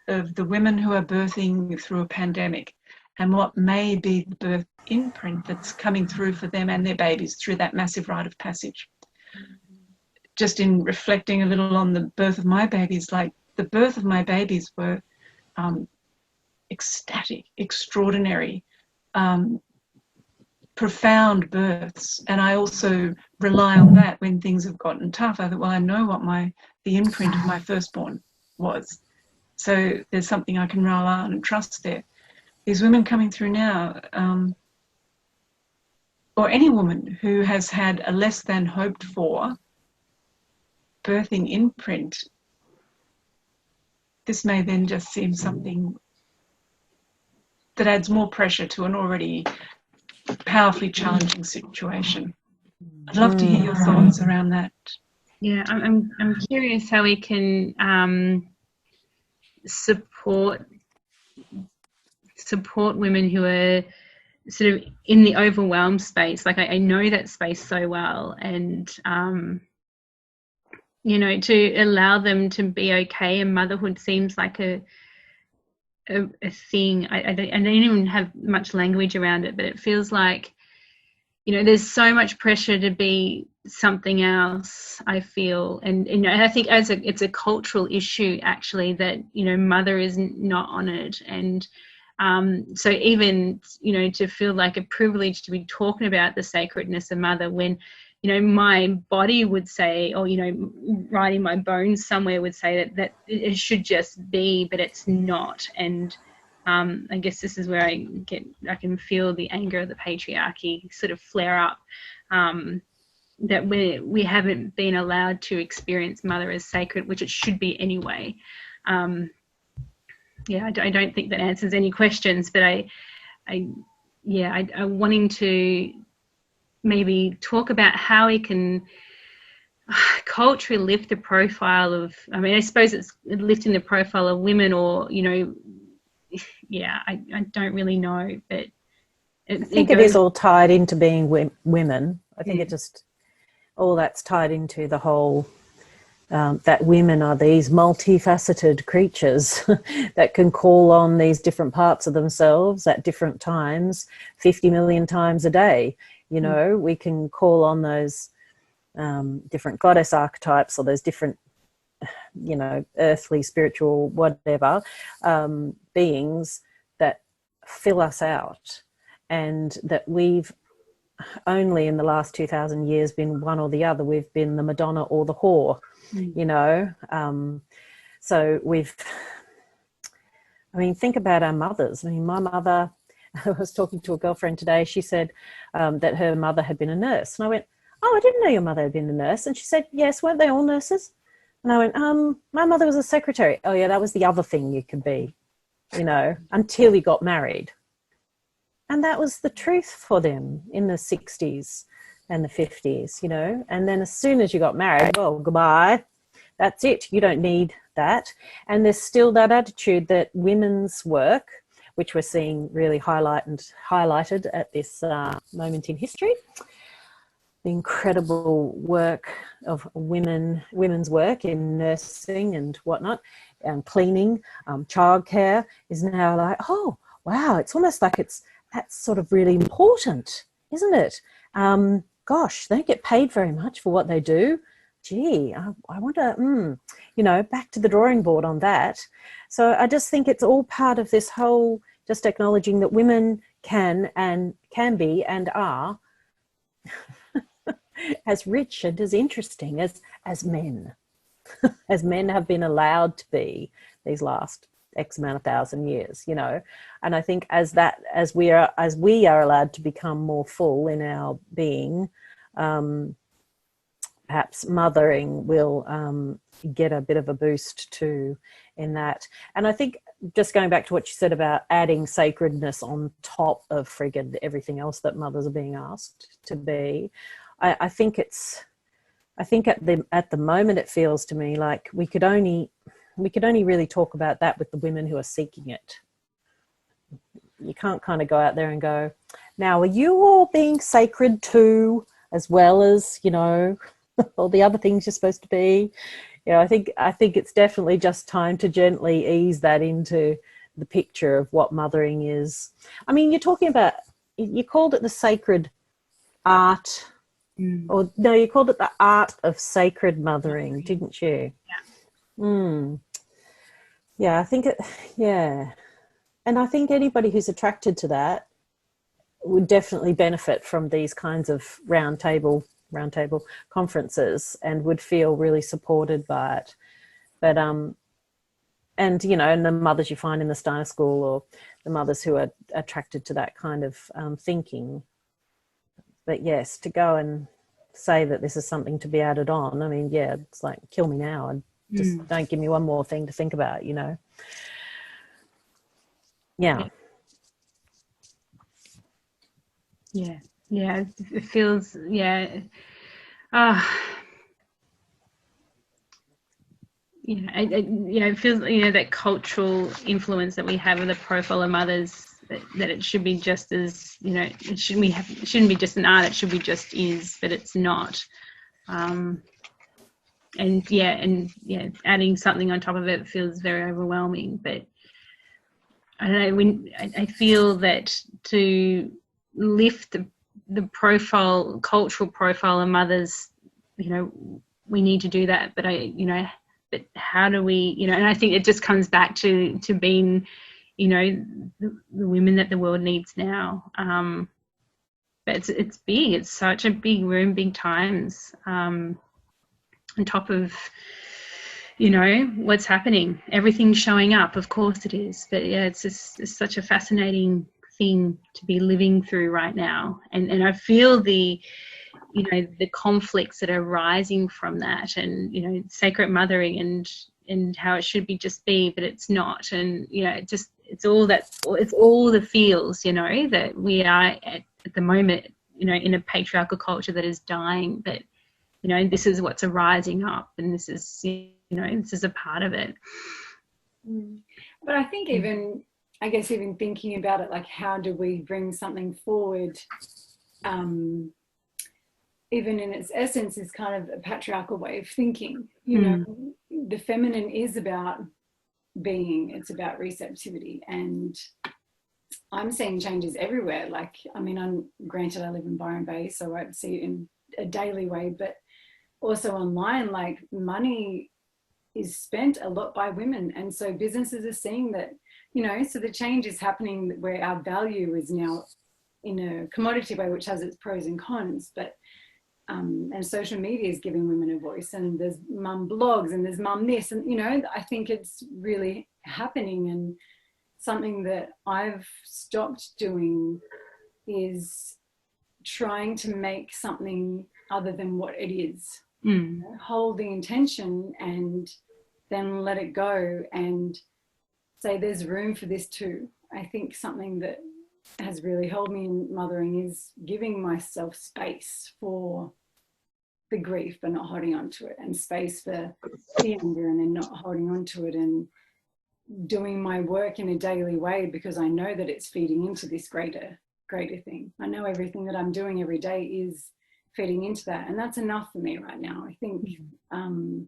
of the women who are birthing through a pandemic and what may be the birth imprint that's coming through for them and their babies through that massive rite of passage. Just in reflecting a little on the birth of my babies, like the birth of my babies were ecstatic, extraordinary, profound births. And I also rely on that when things have gotten tough. I thought, well, I know what the imprint of my firstborn was. So there's something I can rely on and trust there. These women coming through now, or any woman who has had a less than hoped for birthing imprint, this may then just seem something that adds more pressure to an already powerfully challenging situation. I'd love to hear your thoughts around that. Yeah, I'm curious how we can support women who are sort of in the overwhelmed space. Like I know that space so well, and you know, to allow them to be okay. And motherhood seems like a thing. I don't even have much language around it, but it feels like there's so much pressure to be something else, I feel. And, and I think it's a cultural issue, actually, that, mother is not honoured. And so even, to feel like a privilege to be talking about the sacredness of mother when, my body would say, or, right in my bones somewhere would say that it should just be, but it's not. And I guess this is where I can feel the anger of the patriarchy sort of flare up, that we haven't been allowed to experience mother as sacred, which it should be anyway. I don't think that answers any questions, but I'm wanting to maybe talk about how we can culturally lift the profile of, I suppose it's lifting the profile of women, or, I don't really know, but I think it is all tied into being women. I think it just, all that's tied into the whole, that women are these multifaceted creatures that can call on these different parts of themselves at different times, 50 million times a day. We can call on those different goddess archetypes, or those different, earthly, spiritual, whatever, beings that fill us out, and that we've only in the last 2,000 years been one or the other. We've been the Madonna or the whore, so think about our mothers. My mother, I was talking to a girlfriend today, she said that her mother had been a nurse, and I went, oh, I didn't know your mother had been a nurse. And she said, yes, weren't they all nurses? And I went, my mother was a secretary. Oh yeah, that was the other thing you could be, until you got married. And that was the truth for them in the 60s and the 50s, and then as soon as you got married, well, goodbye, that's it, you don't need that. And there's still that attitude that women's work, which we're seeing really highlighted at this moment in history, the incredible work of women's work in nursing and whatnot, and cleaning, childcare, is now like, oh, wow, it's almost like that's sort of really important, isn't it? Gosh, they don't get paid very much for what they do. Gee, I wonder, back to the drawing board on that. So I just think it's all part of this whole, just acknowledging that women can be and are as rich and as interesting as men, as men have been allowed to be these last X amount of thousand years, and I think as we are allowed to become more full in our being, perhaps mothering will get a bit of a boost too in that. And I think, just going back to what you said about adding sacredness on top of friggin' everything else that mothers are being asked to be, I think at the moment it feels to me like we could only really talk about that with the women who are seeking it. You can't kind of go out there and go, now, are you all being sacred too, as well as, all the other things you're supposed to be? I think it's definitely just time to gently ease that into the picture of what mothering is. You're talking about, you called it the sacred art, or no, you called it the art of sacred mothering, didn't you? Yeah. Yeah, I think and I think anybody who's attracted to that would definitely benefit from these kinds of roundtable conferences, and would feel really supported by it. But and the mothers you find in the Steiner School, or the mothers who are attracted to that kind of thinking. But yes, to go and say that this is something to be added on, it's like, kill me now, and just don't give me one more thing to think about, Yeah. Yeah, it feels, it feels, that cultural influence that we have of the profile of mothers, that it should be just as, it shouldn't be just an art, it should be just is, but it's not. Adding something on top of it feels very overwhelming. But I don't know, I feel that to lift the cultural profile of mothers, you know, we need to do that. But but how do we, you know, and I think it just comes back to being, you know, the women that the world needs now. But it's big. It's such a big room, big times. On top of, you know, what's happening, everything's showing up. Of course it is. But yeah, it's such a fascinating thing to be living through right now. And I feel the, you know, the conflicts that are rising from that, and, you know, sacred mothering and how it should be just be, but it's not. And, you know, it's all the feels, you know, that we are at the moment, you know, in a patriarchal culture that is dying. But, you know, this is what's arising up, and this is, you know, this is a part of it. But I think even thinking about it, like, how do we bring something forward, even in its essence, is kind of a patriarchal way of thinking. You know, the feminine is about being, it's about receptivity. And I'm seeing changes everywhere. Like, I mean, I live in Byron Bay, so I see it in a daily way, but also online, like, money is spent a lot by women. And so businesses are seeing that, you know, so the change is happening where our value is now in a commodity way, which has its pros and cons. But and social media is giving women a voice, and there's mum blogs, and there's mum this, and, you know, I think it's really happening. And something that I've stopped doing is trying to make something other than what it is. You know, hold the intention and then let it go and say there's room for this too. I think something that has really held me in mothering is giving myself space for the grief but not holding on to it, and space for the anger and then not holding on to it, and doing my work in a daily way because I know that it's feeding into this greater thing. I know everything that I'm doing every day is feeding into that, and that's enough for me right now. I think you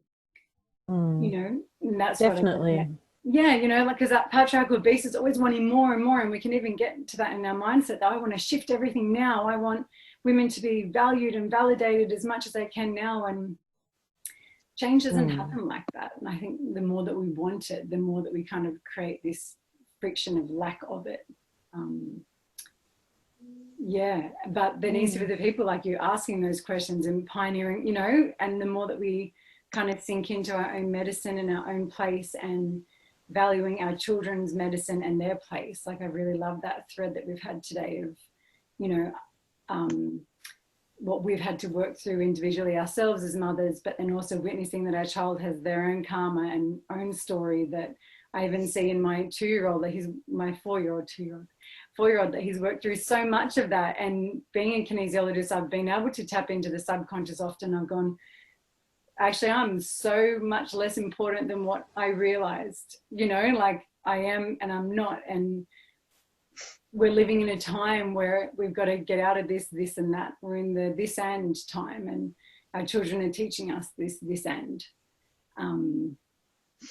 know, and that's definitely what yeah, you know, like, because that patriarchal beast is always wanting more and more, and we can even get to that in our mindset that I want to shift everything now. I want women to be valued and validated as much as they can now, and change doesn't happen like that. And I think the more that we want it, the more that we kind of create this friction of lack of it. Yeah, but there needs to be the people like you asking those questions and pioneering, you know, and the more that we kind of sink into our own medicine and our own place, and valuing our children's medicine and their place. Like, I really love that thread that we've had today of, you know, what we've had to work through individually ourselves as mothers, but then also witnessing that our child has their own karma and own story. That I even see in my 2-year-old, that he's my 4-year-old that he's worked through so much of that. And being a kinesiologist, I've been able to tap into the subconscious often. I've gone, actually, I'm so much less important than what I realized, you know, like, I am and I'm not. And we're living in a time where we've got to get out of this and that. We're in the this and time, and our children are teaching us this and.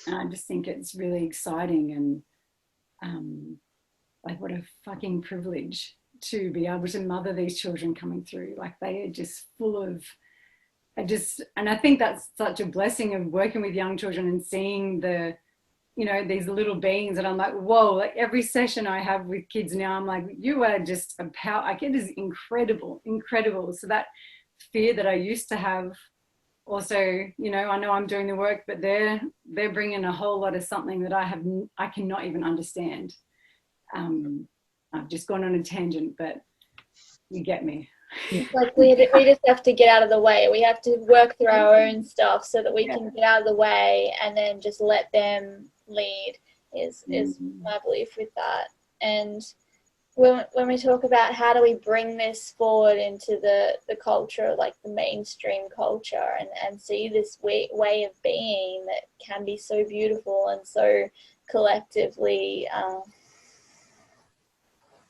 And I just think it's really exciting, and like, what a fucking privilege to be able to mother these children coming through. Like, they are just full of, and I think that's such a blessing of working with young children and seeing the, you know, these little beings, and I'm like, whoa, like, every session I have with kids now, I'm like, you are just a power, like, it is incredible. So that fear that I used to have, also, you know I'm doing the work, but they're bringing a whole lot of something that I cannot even understand. I've just gone on a tangent, but you get me. Like, we just have to get out of the way. We have to work through our own stuff so that we can get out of the way, and then just let them lead is my belief with that. And when we talk about how do we bring this forward into the culture, like the mainstream culture, and see this way of being that can be so beautiful and so collectively,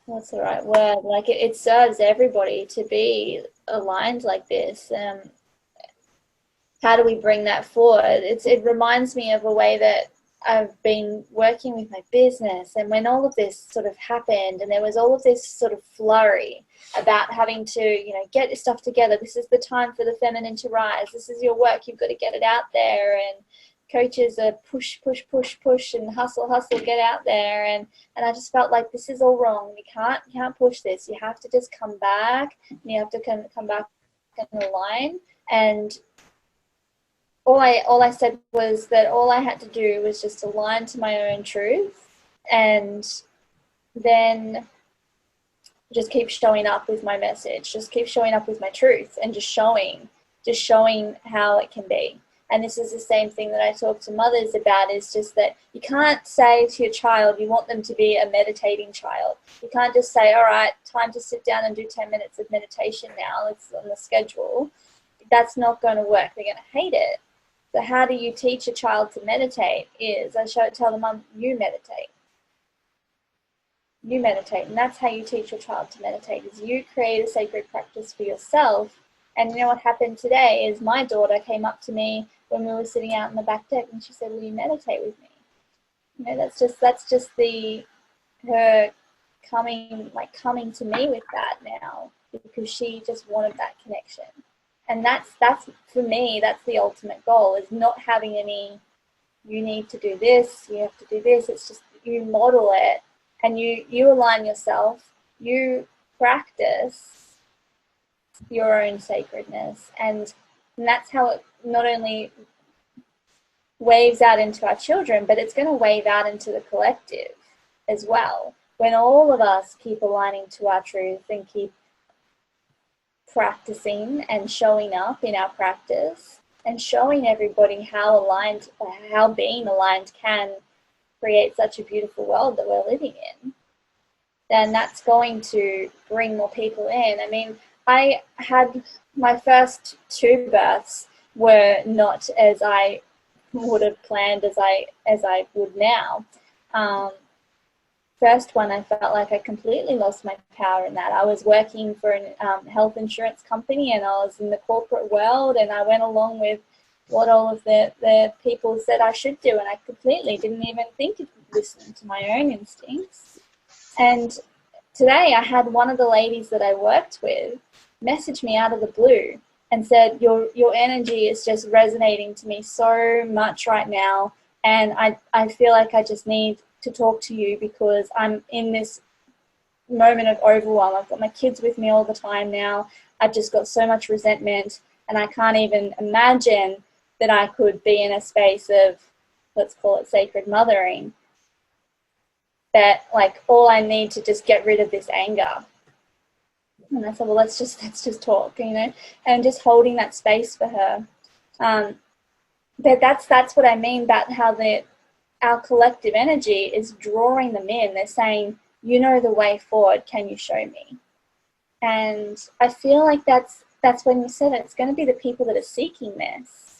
what's the right word? Like, it serves everybody to be aligned like this. How do we bring that forward? It reminds me of a way that I've been working with my business, and when all of this sort of happened and there was all of this sort of flurry about having to, you know, get your stuff together, this is the time for the feminine to rise, this is your work, you've got to get it out there, and coaches are push, and hustle, get out there, and I just felt like this is all wrong. You can't push this. You have to just come back, and you have to come back and align. And all I said was that all I had to do was just align to my own truth, and then just keep showing up with my message, just keep showing up with my truth, and just showing how it can be. And this is the same thing that I talk to mothers about, is just that you can't say to your child you want them to be a meditating child. You can't just say, all right, time to sit down and do 10 minutes of meditation now, it's on the schedule. That's not going to work. They're going to hate it. So how do you teach a child to meditate? Is I tell them, Mum, you meditate. You meditate. And that's how you teach your child to meditate, is you create a sacred practice for yourself. And you know what happened today is my daughter came up to me when we were sitting out in the back deck, and she said, will you meditate with me? You know, that's just her coming to me with that now, because she just wanted that connection. And that's for me, that's the ultimate goal, is not having any, you need to do this, you have to do this. It's just you model it, and you align yourself, you practice your own sacredness, and that's how it not only waves out into our children, but it's going to wave out into the collective as well. When all of us keep aligning to our truth and keep practicing and showing up in our practice and showing everybody how being aligned can create such a beautiful world that we're living in, then that's going to bring more people in. I mean, I had my first 2 births were not as I would have planned as I would now. First one, I felt like I completely lost my power in that. I was working for a health insurance company, and I was in the corporate world, and I went along with what all of the people said I should do, and I completely didn't even think of listening to my own instincts. And today I had one of the ladies that I worked with message me out of the blue and said, your energy is just resonating to me so much right now, and I feel like I just need to talk to you because I'm in this moment of overwhelm. I've got my kids with me all the time now. I've just got so much resentment, and I can't even imagine that I could be in a space of, let's call it sacred mothering, that like all I need to just get rid of this anger. And I said, well, let's just talk, you know, and just holding that space for her. But that's what I mean about how our collective energy is drawing them in. They're saying, you know the way forward, can you show me? And I feel like that's when you said it, it's going to be the people that are seeking this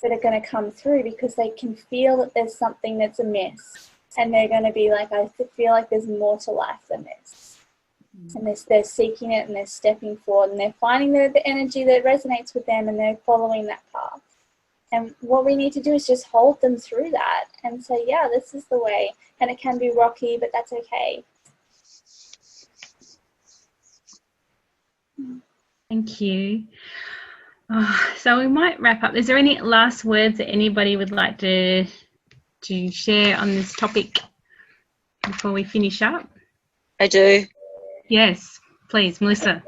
that are going to come through, because they can feel that there's something that's amiss, and they're going to be like, I feel like there's more to life than this. And they're seeking it, and they're stepping forward, and they're finding the energy that resonates with them, and they're following that path. And what we need to do is just hold them through that and say, yeah, this is the way. And it can be rocky, but that's okay. Thank you. So we might wrap up. Is there any last words that anybody would like to share on this topic before we finish up? I do. Yes, please, Melissa.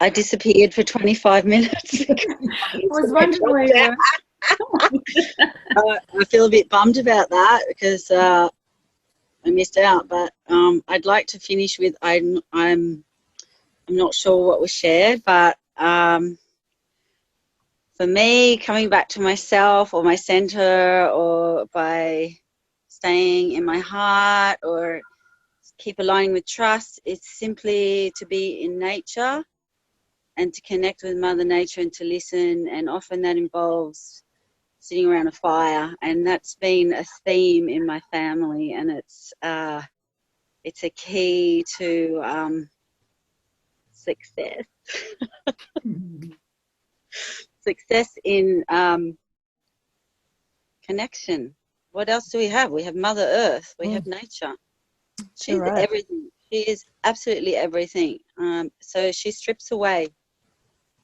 I disappeared for 25 minutes. I was wondering where you were. I feel a bit bummed about that because I missed out. But I'd like to finish with I'm not sure what was shared, but for me, coming back to myself or my center, or by staying in my heart, or keep aligning with trust, it's simply to be in nature and to connect with Mother Nature and to listen. And often that involves sitting around a fire, and that's been a theme in my family, and it's a key to success. Success in connection what else do we have? We have Mother Earth. We have nature. She's right. everything. She is absolutely everything. So she strips away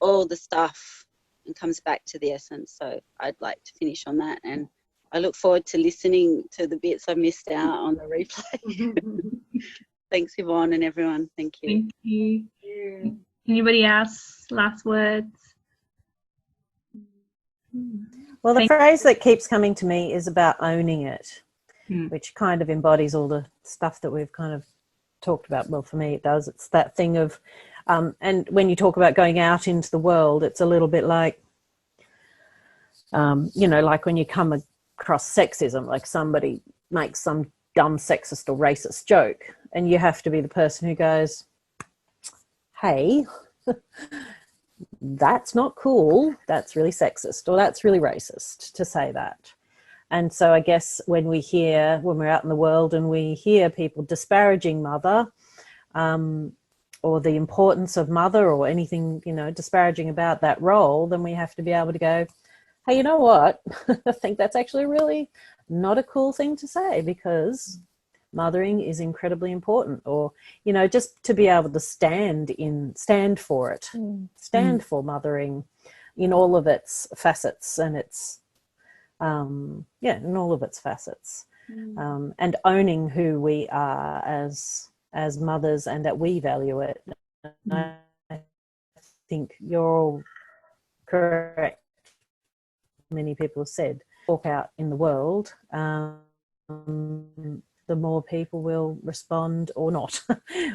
all the stuff and comes back to the essence. So I'd like to finish on that, and I look forward to listening to the bits I missed out on the replay. Thanks, Evonne, and everyone. Thank you. Thank you. Anybody else? Last words? Well, the phrase that keeps coming to me is about owning it, Mm. which kind of embodies all the stuff that we've kind of talked about. Well, for me, it does. It's that thing of, and when you talk about going out into the world, it's a little bit like, you know, like when you come across sexism, like somebody makes some dumb sexist or racist joke, and you have to be the person who goes, hey, that's not cool, that's really sexist, or that's really racist to say that. And so I guess when we're out in the world and we hear people disparaging mother, or the importance of mother, or anything, you know, disparaging about that role, then we have to be able to go, hey, you know what? I think that's actually really not a cool thing to say, because mothering is incredibly important. Or, you know, just to be able to stand for it, stand for mothering in all of its facets, and its, in all of its facets, and owning who we are as mothers, and that we value it. I think you're all correct. Many people have said, walk out in the world, the more people will respond, or not,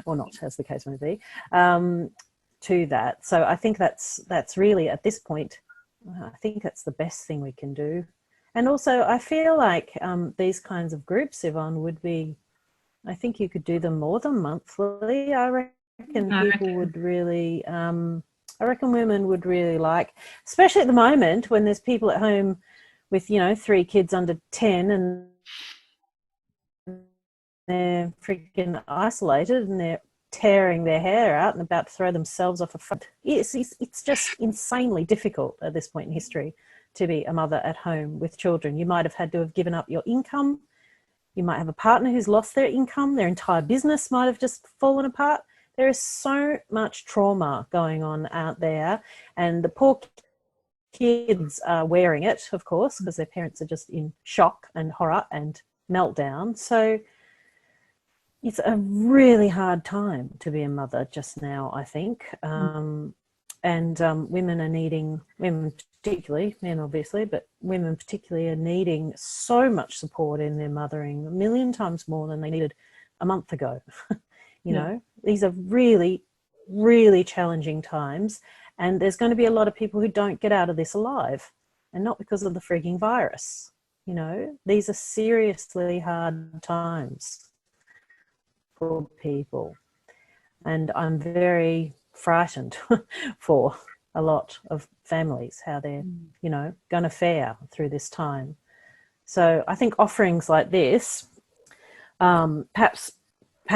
or not, as the case may be, to that. So I think that's really, at this point, I think that's the best thing we can do. And also, I feel like these kinds of groups, Evonne, would be, I think you could do them more than monthly. I reckon people would really, I reckon women would really like, especially at the moment when there's people at home with, you know, 3 kids under 10, and they're freaking isolated, and they're tearing their hair out and about to throw themselves off a front. It's just insanely difficult at this point in history to be a mother at home with children. You might have had to have given up your income. You might have a partner who's lost their income. Their entire business might have just fallen apart. There is so much trauma going on out there, and the poor kids are wearing it, of course, because their parents are just in shock and horror and meltdown. So it's a really hard time to be a mother just now, I think. And women are needing, women particularly, men obviously, but women particularly are needing so much support in their mothering, a million times more than they needed a month ago. You know, these are really, really challenging times, and there's going to be a lot of people who don't get out of this alive, and not because of the freaking virus. You know, these are seriously hard times for people, and I'm very frightened for a lot of families, how they're, you know, going to fare through this time. So I think offerings like this, perhaps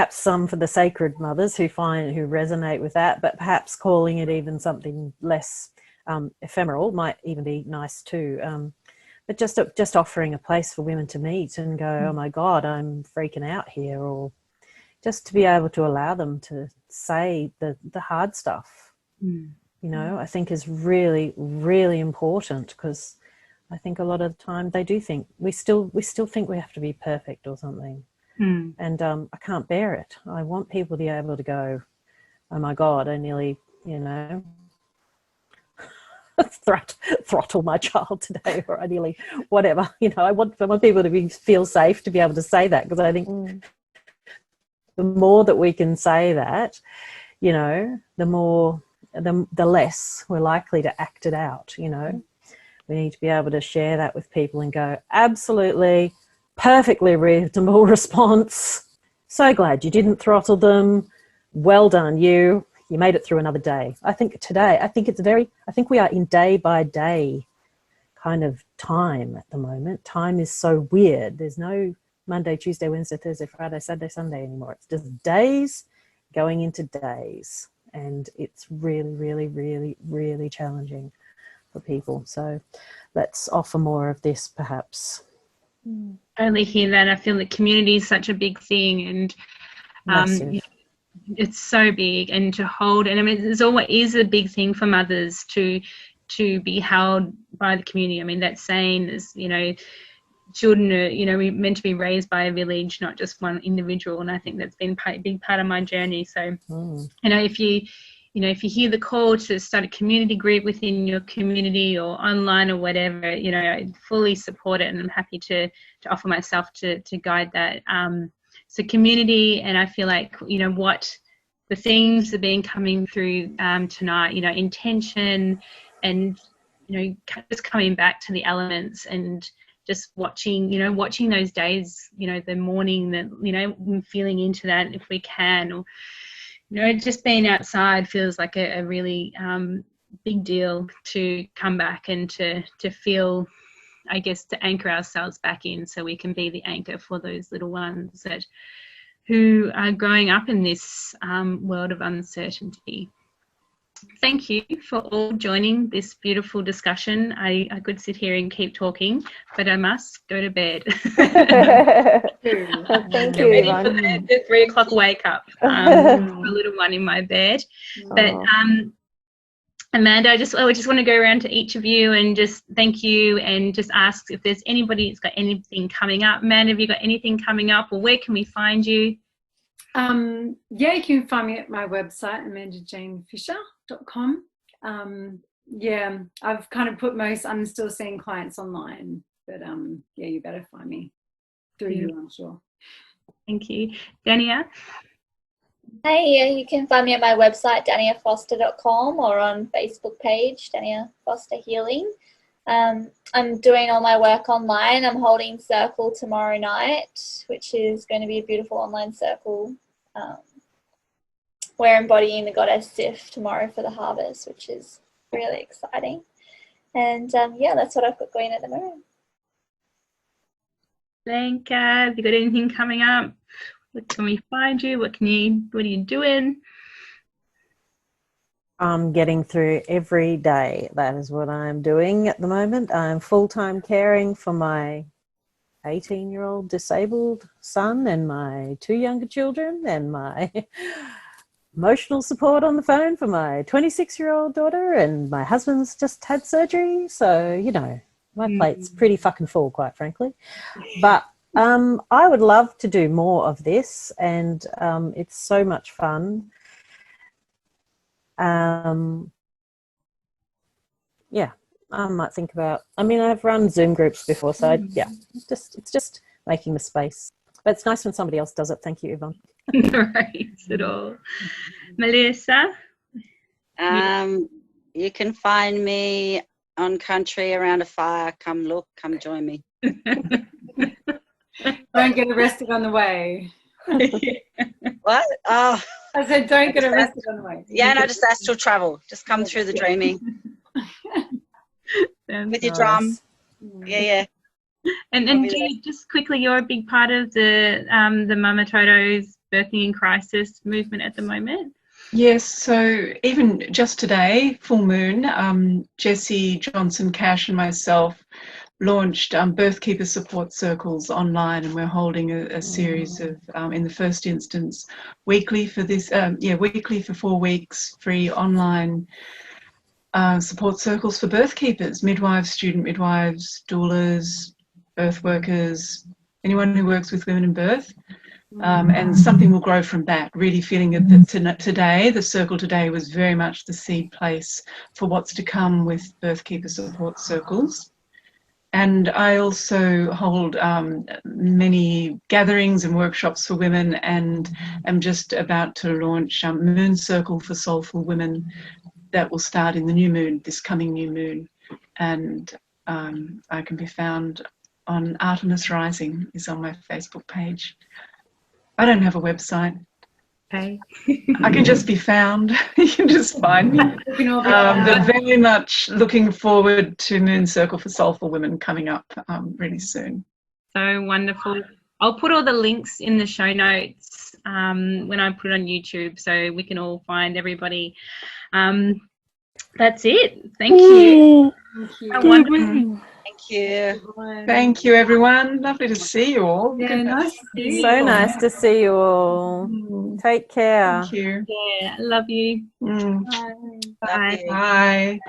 some for the sacred mothers who resonate with that, but perhaps calling it even something less ephemeral might even be nice too. But just offering a place for women to meet and go, oh my God, I'm freaking out here, or just to be able to allow them to say the hard stuff, you know, I think is really, really important, because I think a lot of the time they do think, we still think we have to be perfect or something. And I can't bear it. I want people to be able to go, oh my God, I nearly, you know, throttle my child today, or I nearly whatever. You know, I want people to feel safe to be able to say that, because I think the more that we can say that, you know, the less we're likely to act it out. You know, we need to be able to share that with people and go, absolutely, perfectly reasonable response. So glad you didn't throttle them. Well done, you made it through another day. I think we are in day by day kind of time at the moment. Time is so weird. There's no Monday, Tuesday, Wednesday, Thursday, Friday, Saturday, Sunday anymore. It's just days going into days. And it's really, really, really, really challenging for people. So let's offer more of this, perhaps. Only hear that. I feel that community is such a big thing, and it's so big, and to hold, and I mean, there's always a big thing for mothers to be held by the community. I mean, that saying is, you know, children are, you know, we're meant to be raised by a village, not just one individual, and I think that's been a big part of my journey. So, you know, if you hear the call to start a community group within your community or online or whatever, you know, I fully support it, and I'm happy to offer myself to guide that. So community, and I feel like, you know, what the themes have been coming through tonight, you know, intention, and, you know, just coming back to the elements, and just watching those days, you know, the morning that, you know, feeling into that if we can, or, you know, just being outside feels like a really big deal to come back and to feel, I guess, to anchor ourselves back in, so we can be the anchor for those little ones who are growing up in this world of uncertainty. Thank you for all joining this beautiful discussion. I could sit here and keep talking, but I must go to bed. Thank you, Evonne. The 3 o'clock wake up. A little one in my bed. But Amanda, I just want to go around to each of you and just thank you, and just ask if there's anybody that's got anything coming up. Amanda, have you got anything coming up, or where can we find you? Yeah, you can find me at my website, amandajanefisher.com. Yeah, I've kind of I'm still seeing clients online, but yeah, you better find me through you, I'm sure. Thank you. Dania? Hey, yeah, you can find me at my website, daniafoster.com, or on Facebook page, Dania Foster Healing. I'm doing all my work online. I'm holding Circle tomorrow night, which is going to be a beautiful online circle. We're embodying the goddess Sif tomorrow for the harvest, which is really exciting. And yeah, that's what I've got going at the moment. Alenka, have you got anything coming up? Where can we find you? What are you doing? I'm getting through every day. That is what I'm doing at the moment. I'm full-time caring for my 18-year-old disabled son and my 2 younger children, and my emotional support on the phone for my 26-year-old daughter, and my husband's just had surgery. So, you know, my plate's pretty fucking full, quite frankly. But I would love to do more of this, and it's so much fun. Yeah, I might think about, I mean, I've run Zoom groups before, so yeah, it's just making the space. But it's nice when somebody else does it. Thank you, Evonne. No worries at all. Melissa? You can find me on country around a fire. Come join me. Don't get arrested on the way. What? Oh, I said don't get arrested on the way. yeah, no, just astral travel. Just come through the dreaming with your drum. Yeah. And Judy, just quickly, you're a big part of the Mama Toto's Birthing in Crisis movement at the moment. Yes, so even just today, full moon, Jessie Johnson Cash and myself launched birthkeeper support circles online, and we're holding a series of, in the first instance, weekly for this, weekly for 4 weeks, free online support circles for birthkeepers, midwives, student midwives, doulas, birth workers, anyone who works with women in birth. And something will grow from that, really feeling that today, the circle today was very much the seed place for what's to come with birthkeeper support circles. And I also hold many gatherings and workshops for women, and am just about to launch Moon Circle for Soulful Women that will start in the new moon, this coming new moon. And I can be found on Artemis Rising, is on my Facebook page. I don't have a website. Okay. I can just be found. You can just find me. But very much looking forward to Moon Circle for Soulful Women coming up really soon. So wonderful. I'll put all the links in the show notes when I put it on YouTube, so we can all find everybody. That's it. Thank you. Thank you. Wonderful. Thank you. Thank you, everyone. Lovely to see you all. Yeah, nice to see you. So nice to see you all. Take care. Thank you. Yeah, love you. Mm. Bye. Bye.